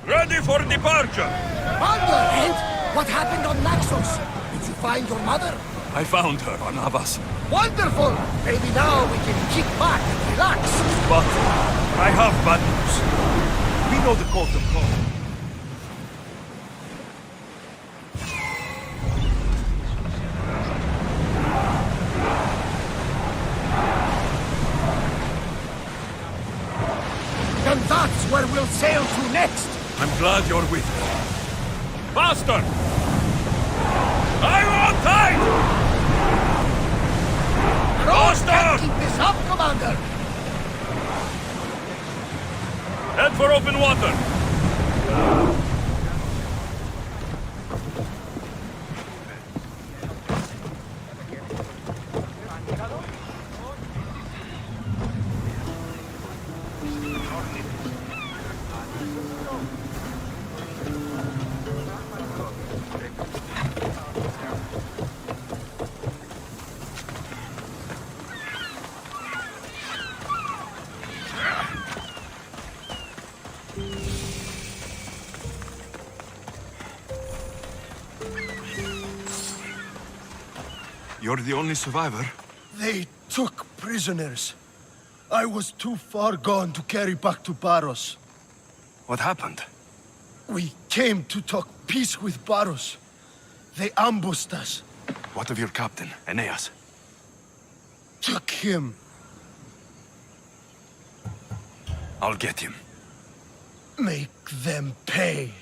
Ready for departure! Underhand? What happened on Naxos? Did you find your mother? I found her on Havas. Wonderful! Maybe now we can kick back and relax. But I have bad news. We know the cult of God. Then that's where we'll sail to next. I'm glad you're with me. Faster! I want time! Faster! Keep this up, Commander! Head for open water. You're the only survivor? They took prisoners. I was too far gone to carry back to Baros. What happened? We came to talk peace with Baros. They ambushed us. What of your captain, Aeneas? Took him. I'll get him. Make them pay.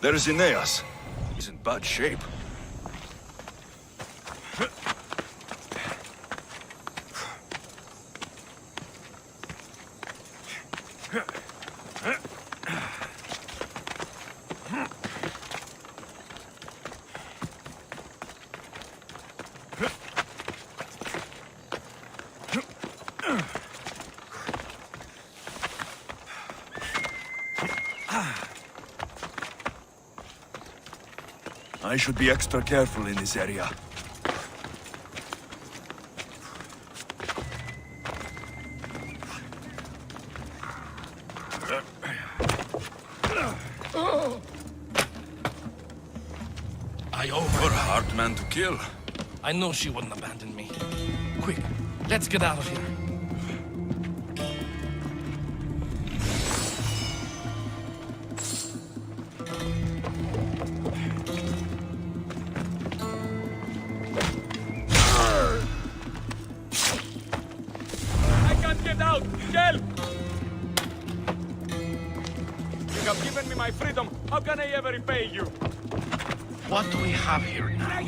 There's Aeneas. He's in bad shape. I should be extra careful in this area. I owe You're a hard man to kill. I know she wouldn't abandon me. Quick, let's get out of here. I can't get out! Help! You have given me my freedom. How can I ever repay you? What do we have here now?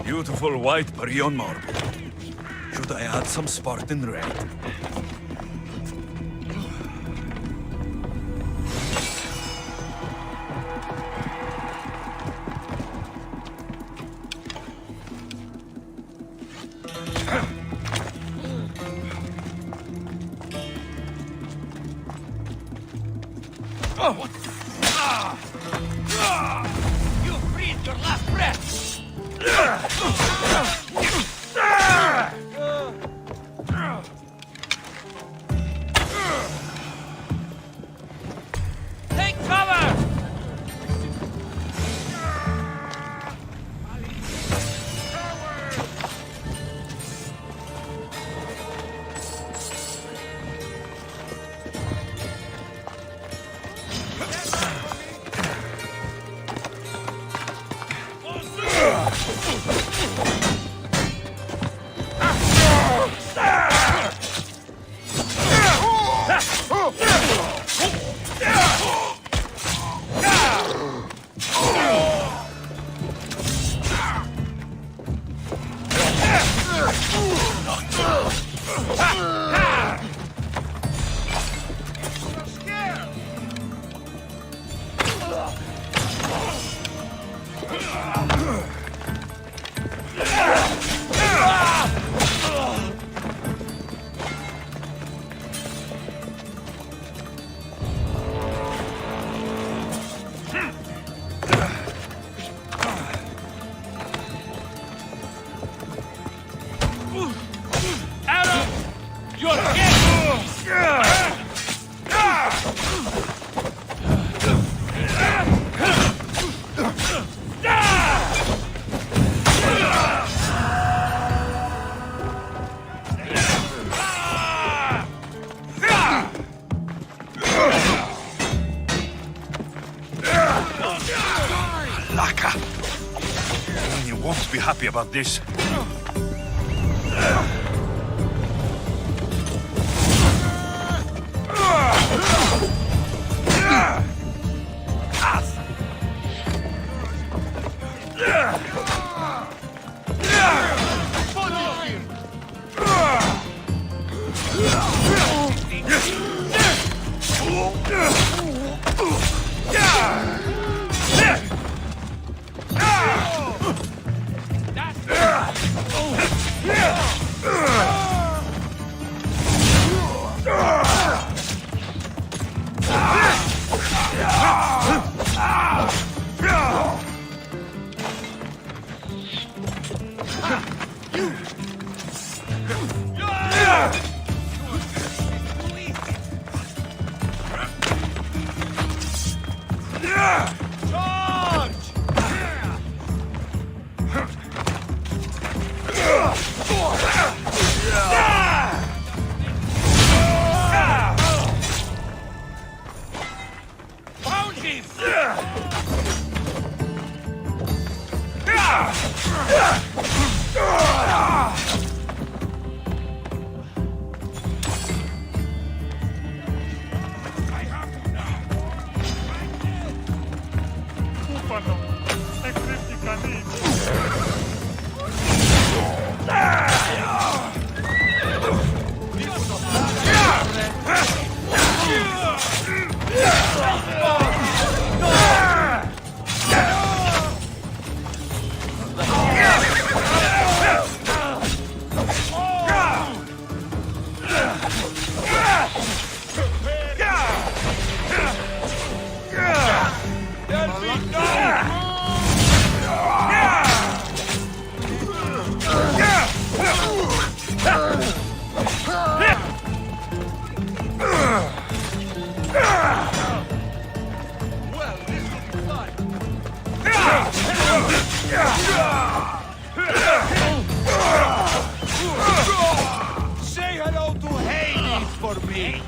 Beautiful white Parion marble. Should I add some Spartan red? You breathed your last breath! Take cover! Laka! You won't be happy about this. Say hello to Hades for me!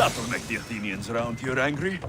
That'll make the Athenians around here angry.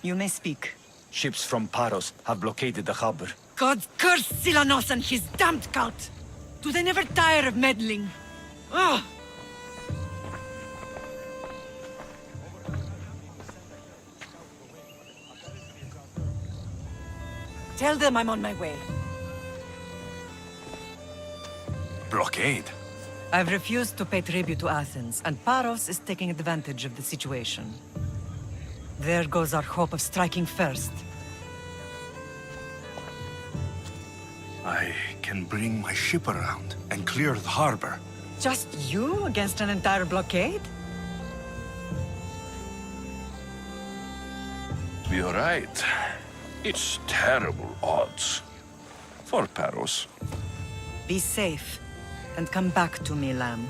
You may speak. Ships from Paros have blockaded the harbor. God curse Silanos and his damned cult! Do they never tire of meddling? Ugh! Tell them I'm on my way. Blockade? I've refused to pay tribute to Athens, and Paros is taking advantage of the situation. There goes our hope of striking first. I can bring my ship around and clear the harbor. Just you against an entire blockade? You're right. It's terrible odds. For Paros. Be safe, and come back to me, lamb.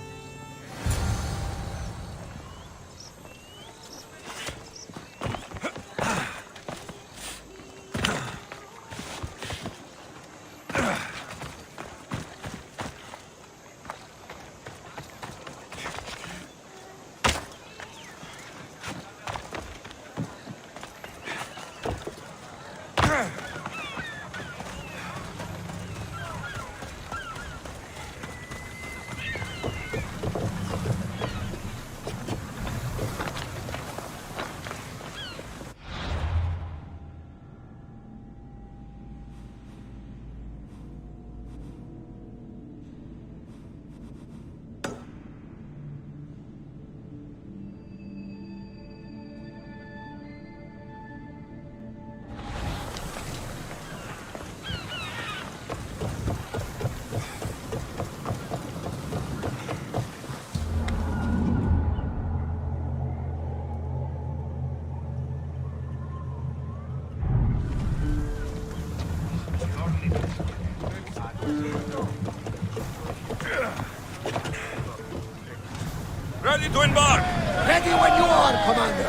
Ready to embark! Ready when you are, Commander!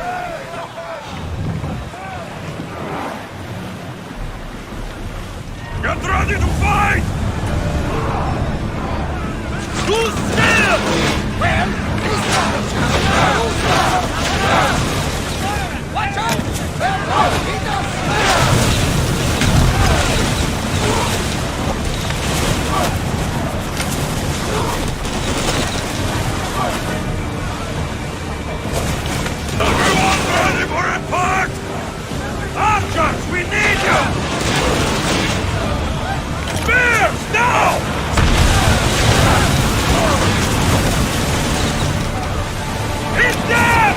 Get ready to fight! Too still! Well, watch out! He does! Everyone ready for impact? Archers, we need you! Spears, now! Hit them!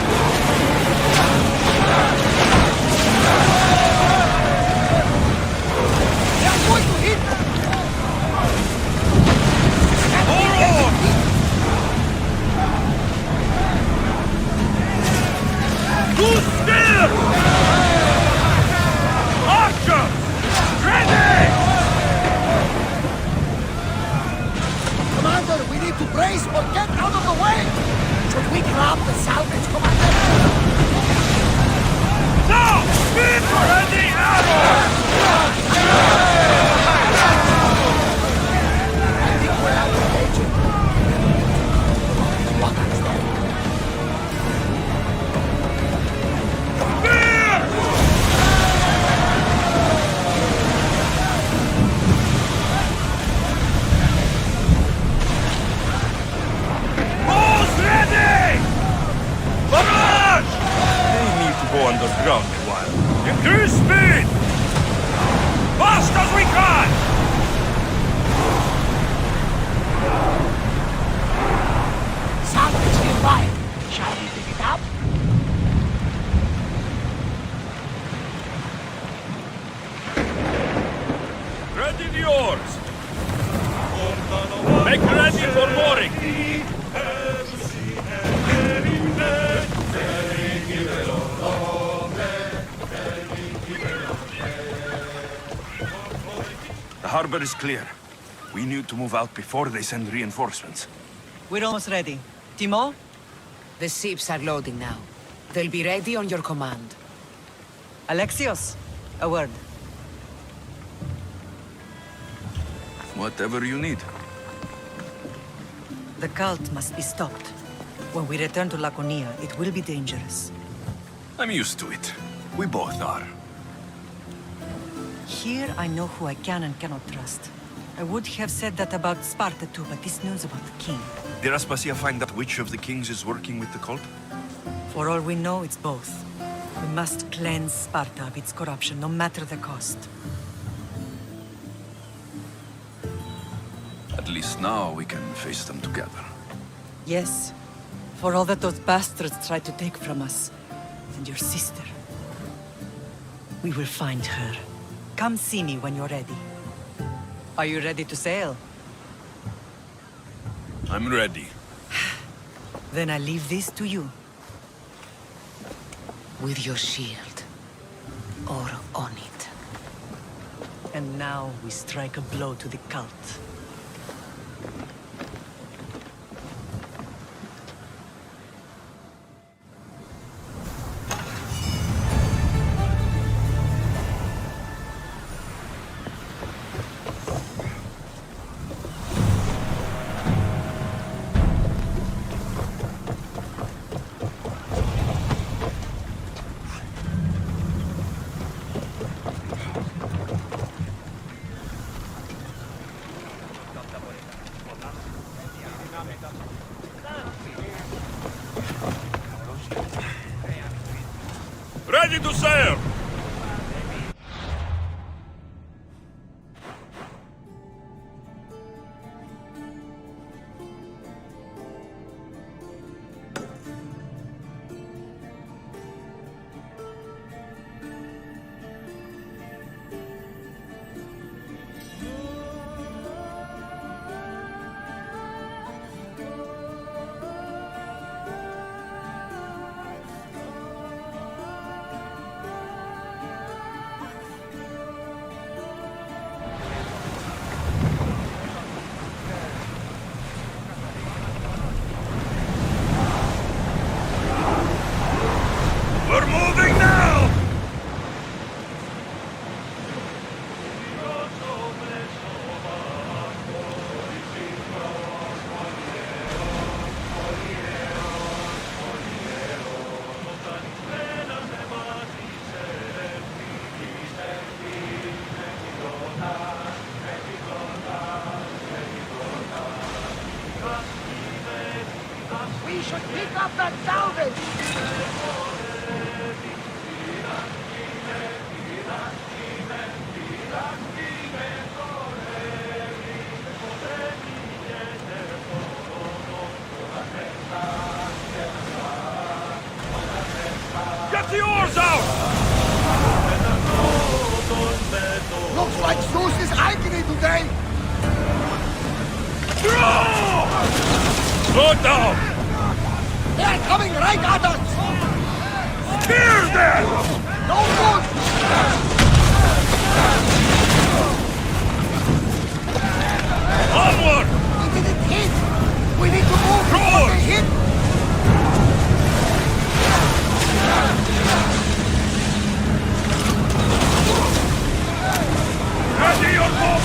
To speed! Fast as we can! Something's nearby. Shall we pick it up? Ready the oars! Make ready for mooring! The harbor is clear. We need to move out before they send reinforcements. We're almost ready. Timo? The ships are loading now. They'll be ready on your command. Alexios, a word. Whatever you need. The cult must be stopped. When we return to Laconia, it will be dangerous. I'm used to it. We both are. Here I know who I can and cannot trust. I would have said that about Sparta too, but this news about the king. Did Aspasia find out which of the kings is working with the cult? For all we know, it's both. We must cleanse Sparta of its corruption, no matter the cost. At least now we can face them together. Yes, for all that those bastards tried to take from us. And your sister. We will find her. Come see me when you're ready. Are you ready to sail? I'm ready. Then I leave this to you. With your shield. Or on it. And now we strike a blow to the cult. Ready to sail! We're moving now! We should pick up that salvage! Get the oars out! Looks like Zeus is agony today! Slow down! They're coming right at us! Spear them! No good! Onward! We didn't hit! We need to move before they hit! Ready your boat!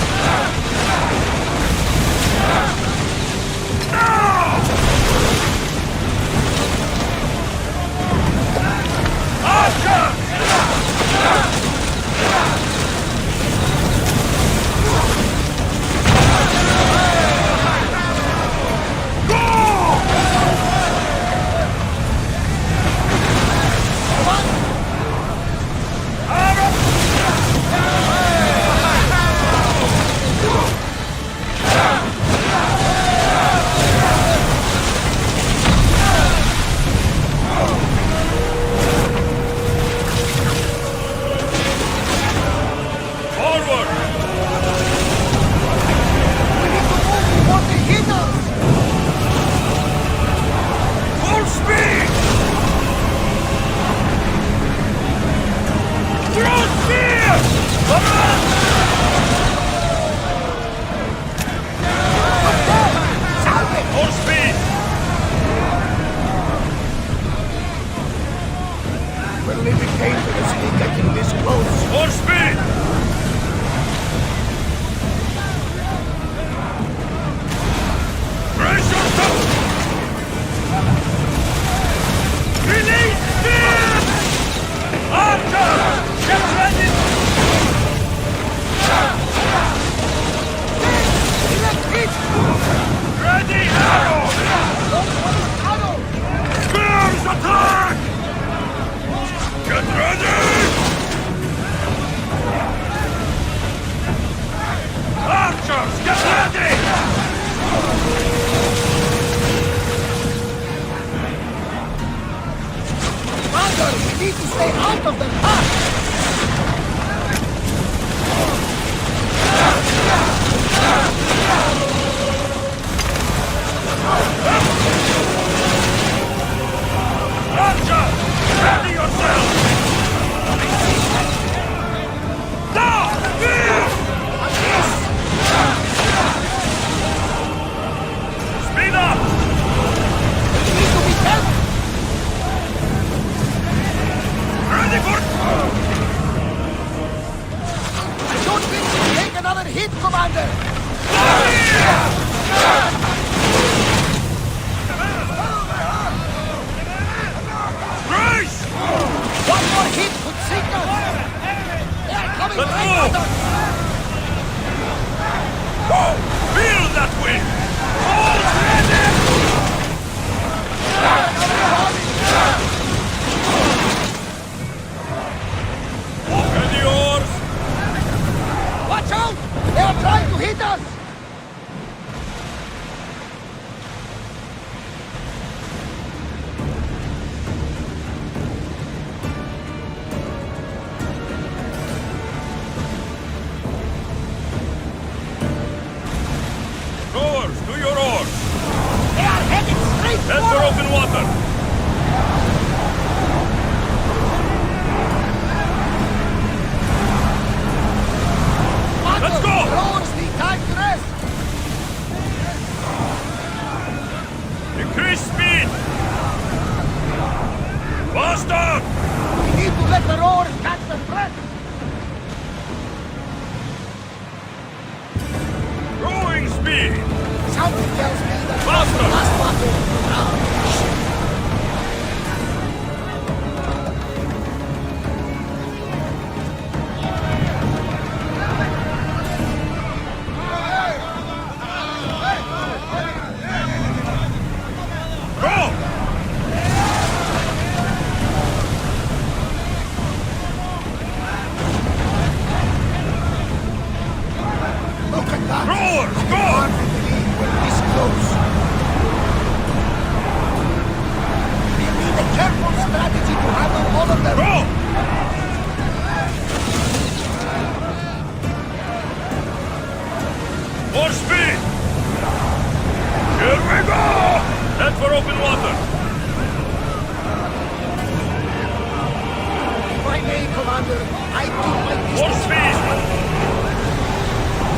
Now! Archer! More speed! Will it be dangerously getting this close? More speed! Brace yourself! Release speed! Archer! Get ready! Ready, arrow! Spears attack! Get ready! Archers, get ready! Father, we need to stay out of the path! Archer! Ready yourself! Now! Speed up! We need to be careful! Ready for... I don't think we'll take another hit, Commander! Brace! One more hit could sink us! They're coming Let's right move! at us! Feel that wind! Hold ready! Open the oars! Watch out! They are trying to hit us! Rowers, to your oars! They are headed straight Head for for us! open water! Let's go! Rowers need time to rest! Increase speed! Faster! We need to let the rowers catch their breath! Rowing speed! Something tells me that Faster! last battle now. Go! Look at that! Rowers, go! Hardly believe we're this close. We need a careful strategy to handle all of them. Go! More speed! Here we go! Head for open water! If I may, Commander, I took my More speed!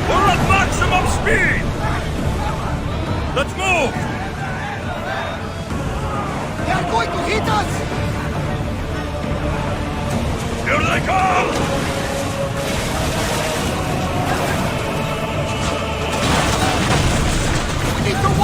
We're at maximum speed! Let's move! They are going to hit us! Here they come! We need to...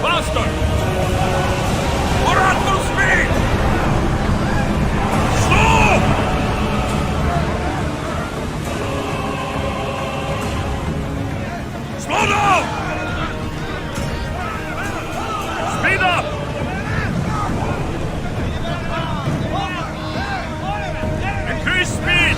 Faster! We're at full speed! Slow! Slow down! Speed up! Increase speed!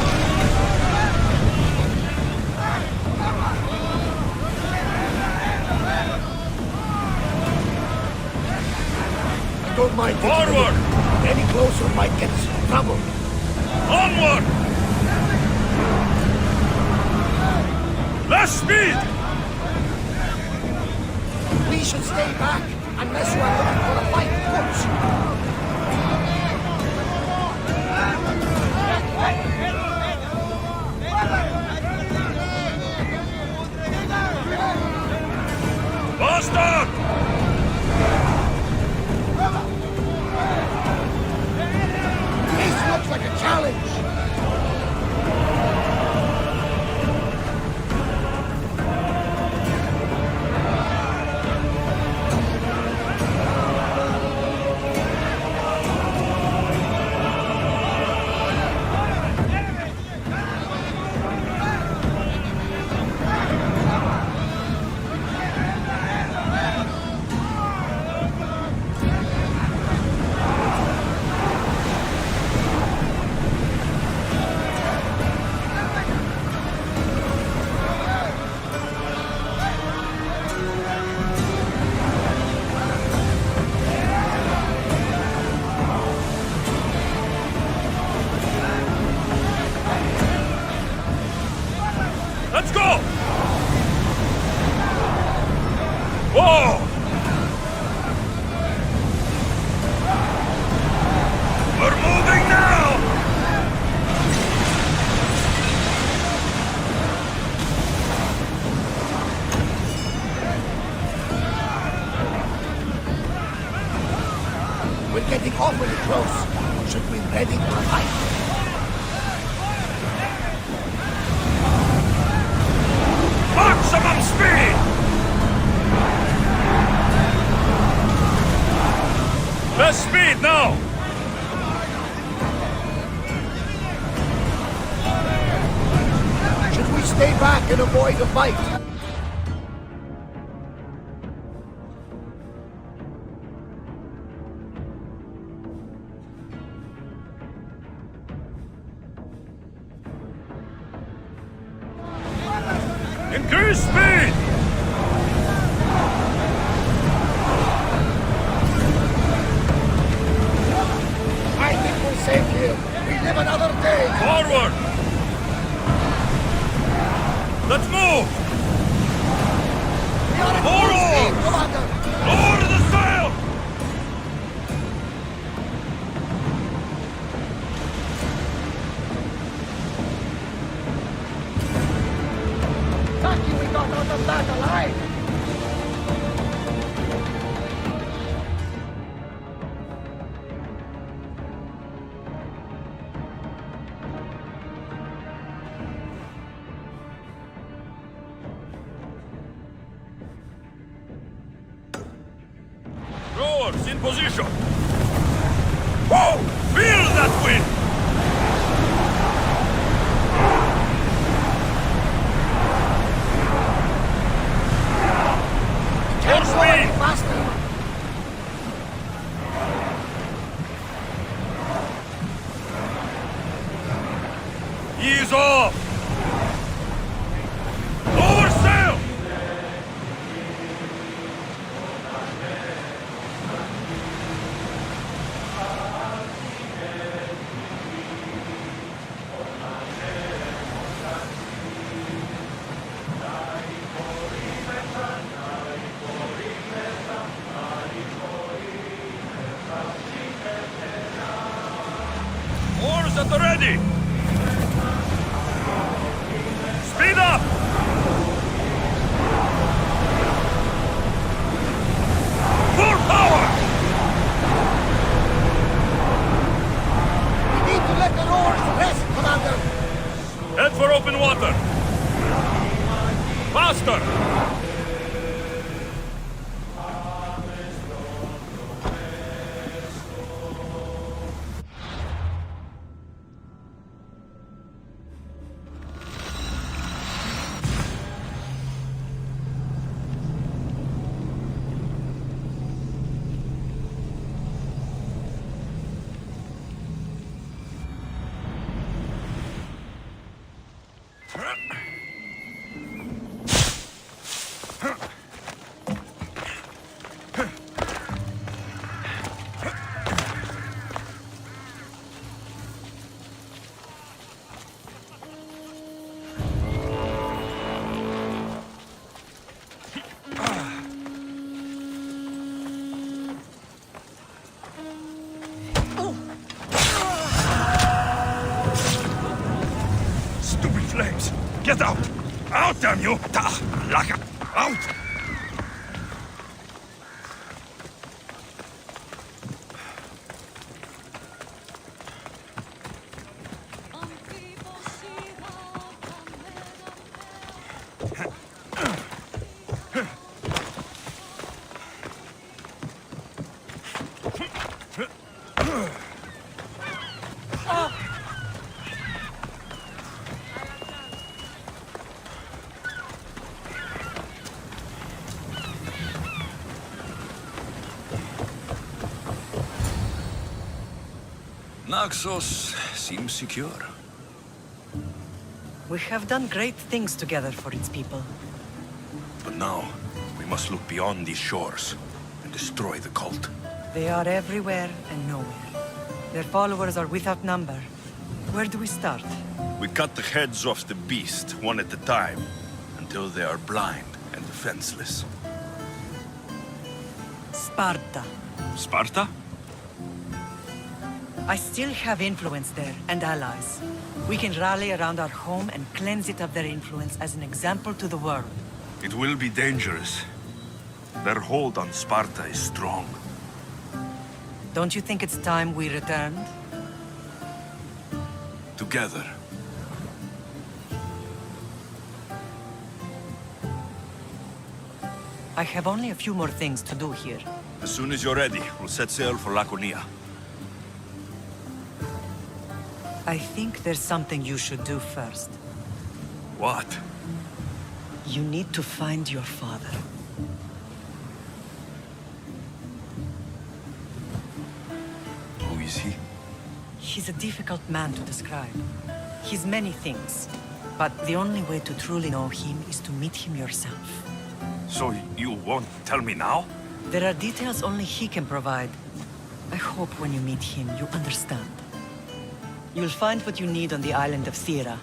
I don't mind taking a Forward! look. Any closer might get us trouble. Onward! Less speed! We should stay back unless you are looking for a fight, Butch. Bastard! This looks like a challenge. Let's go! Whoa! We're moving now! We're getting awfully close. Should we be ready for a fight? Maximum speed! Less speed now! Should we stay back and avoid a fight? Increase speed! I think we're safe here. We live another day. Forward! Let's move! We are at More full speed, oars! Commander. Lower the sail! Lucky we got out of that alive. Rowers in position! Whoa! Feel that wind! Can't More go any speed! faster. Ease off! Lower sail! Oars at the ready! Speed up! Full power! We need to let the oars rest, Commander. Head for open water! Faster! Get out! Out, damn you! Out! Naxos seems secure. We have done great things together for its people. But now, we must look beyond these shores and destroy the cult. They are everywhere and nowhere. Their followers are without number. Where do we start? We cut the heads off the beast, one at a time, until they are blind and defenseless. Sparta. Sparta? I still have influence there, and allies. We can rally around our home and cleanse it of their influence as an example to the world. It will be dangerous. Their hold on Sparta is strong. Don't you think it's time we returned? Together. I have only a few more things to do here. As soon as you're ready, we'll set sail for Laconia. I think there's something you should do first. What? You need to find your father. Who is he? He's a difficult man to describe. He's many things, but the only way to truly know him is to meet him yourself. So you won't tell me now? There are details only he can provide. I hope when you meet him, you understand. You'll find what you need on the island of Thera.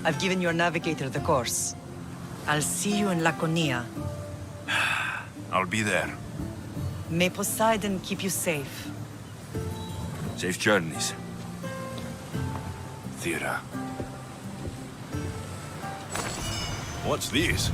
I've given your navigator the course. I'll see you in Laconia. I'll be there. May Poseidon keep you safe. Safe journeys. Thera. What's this?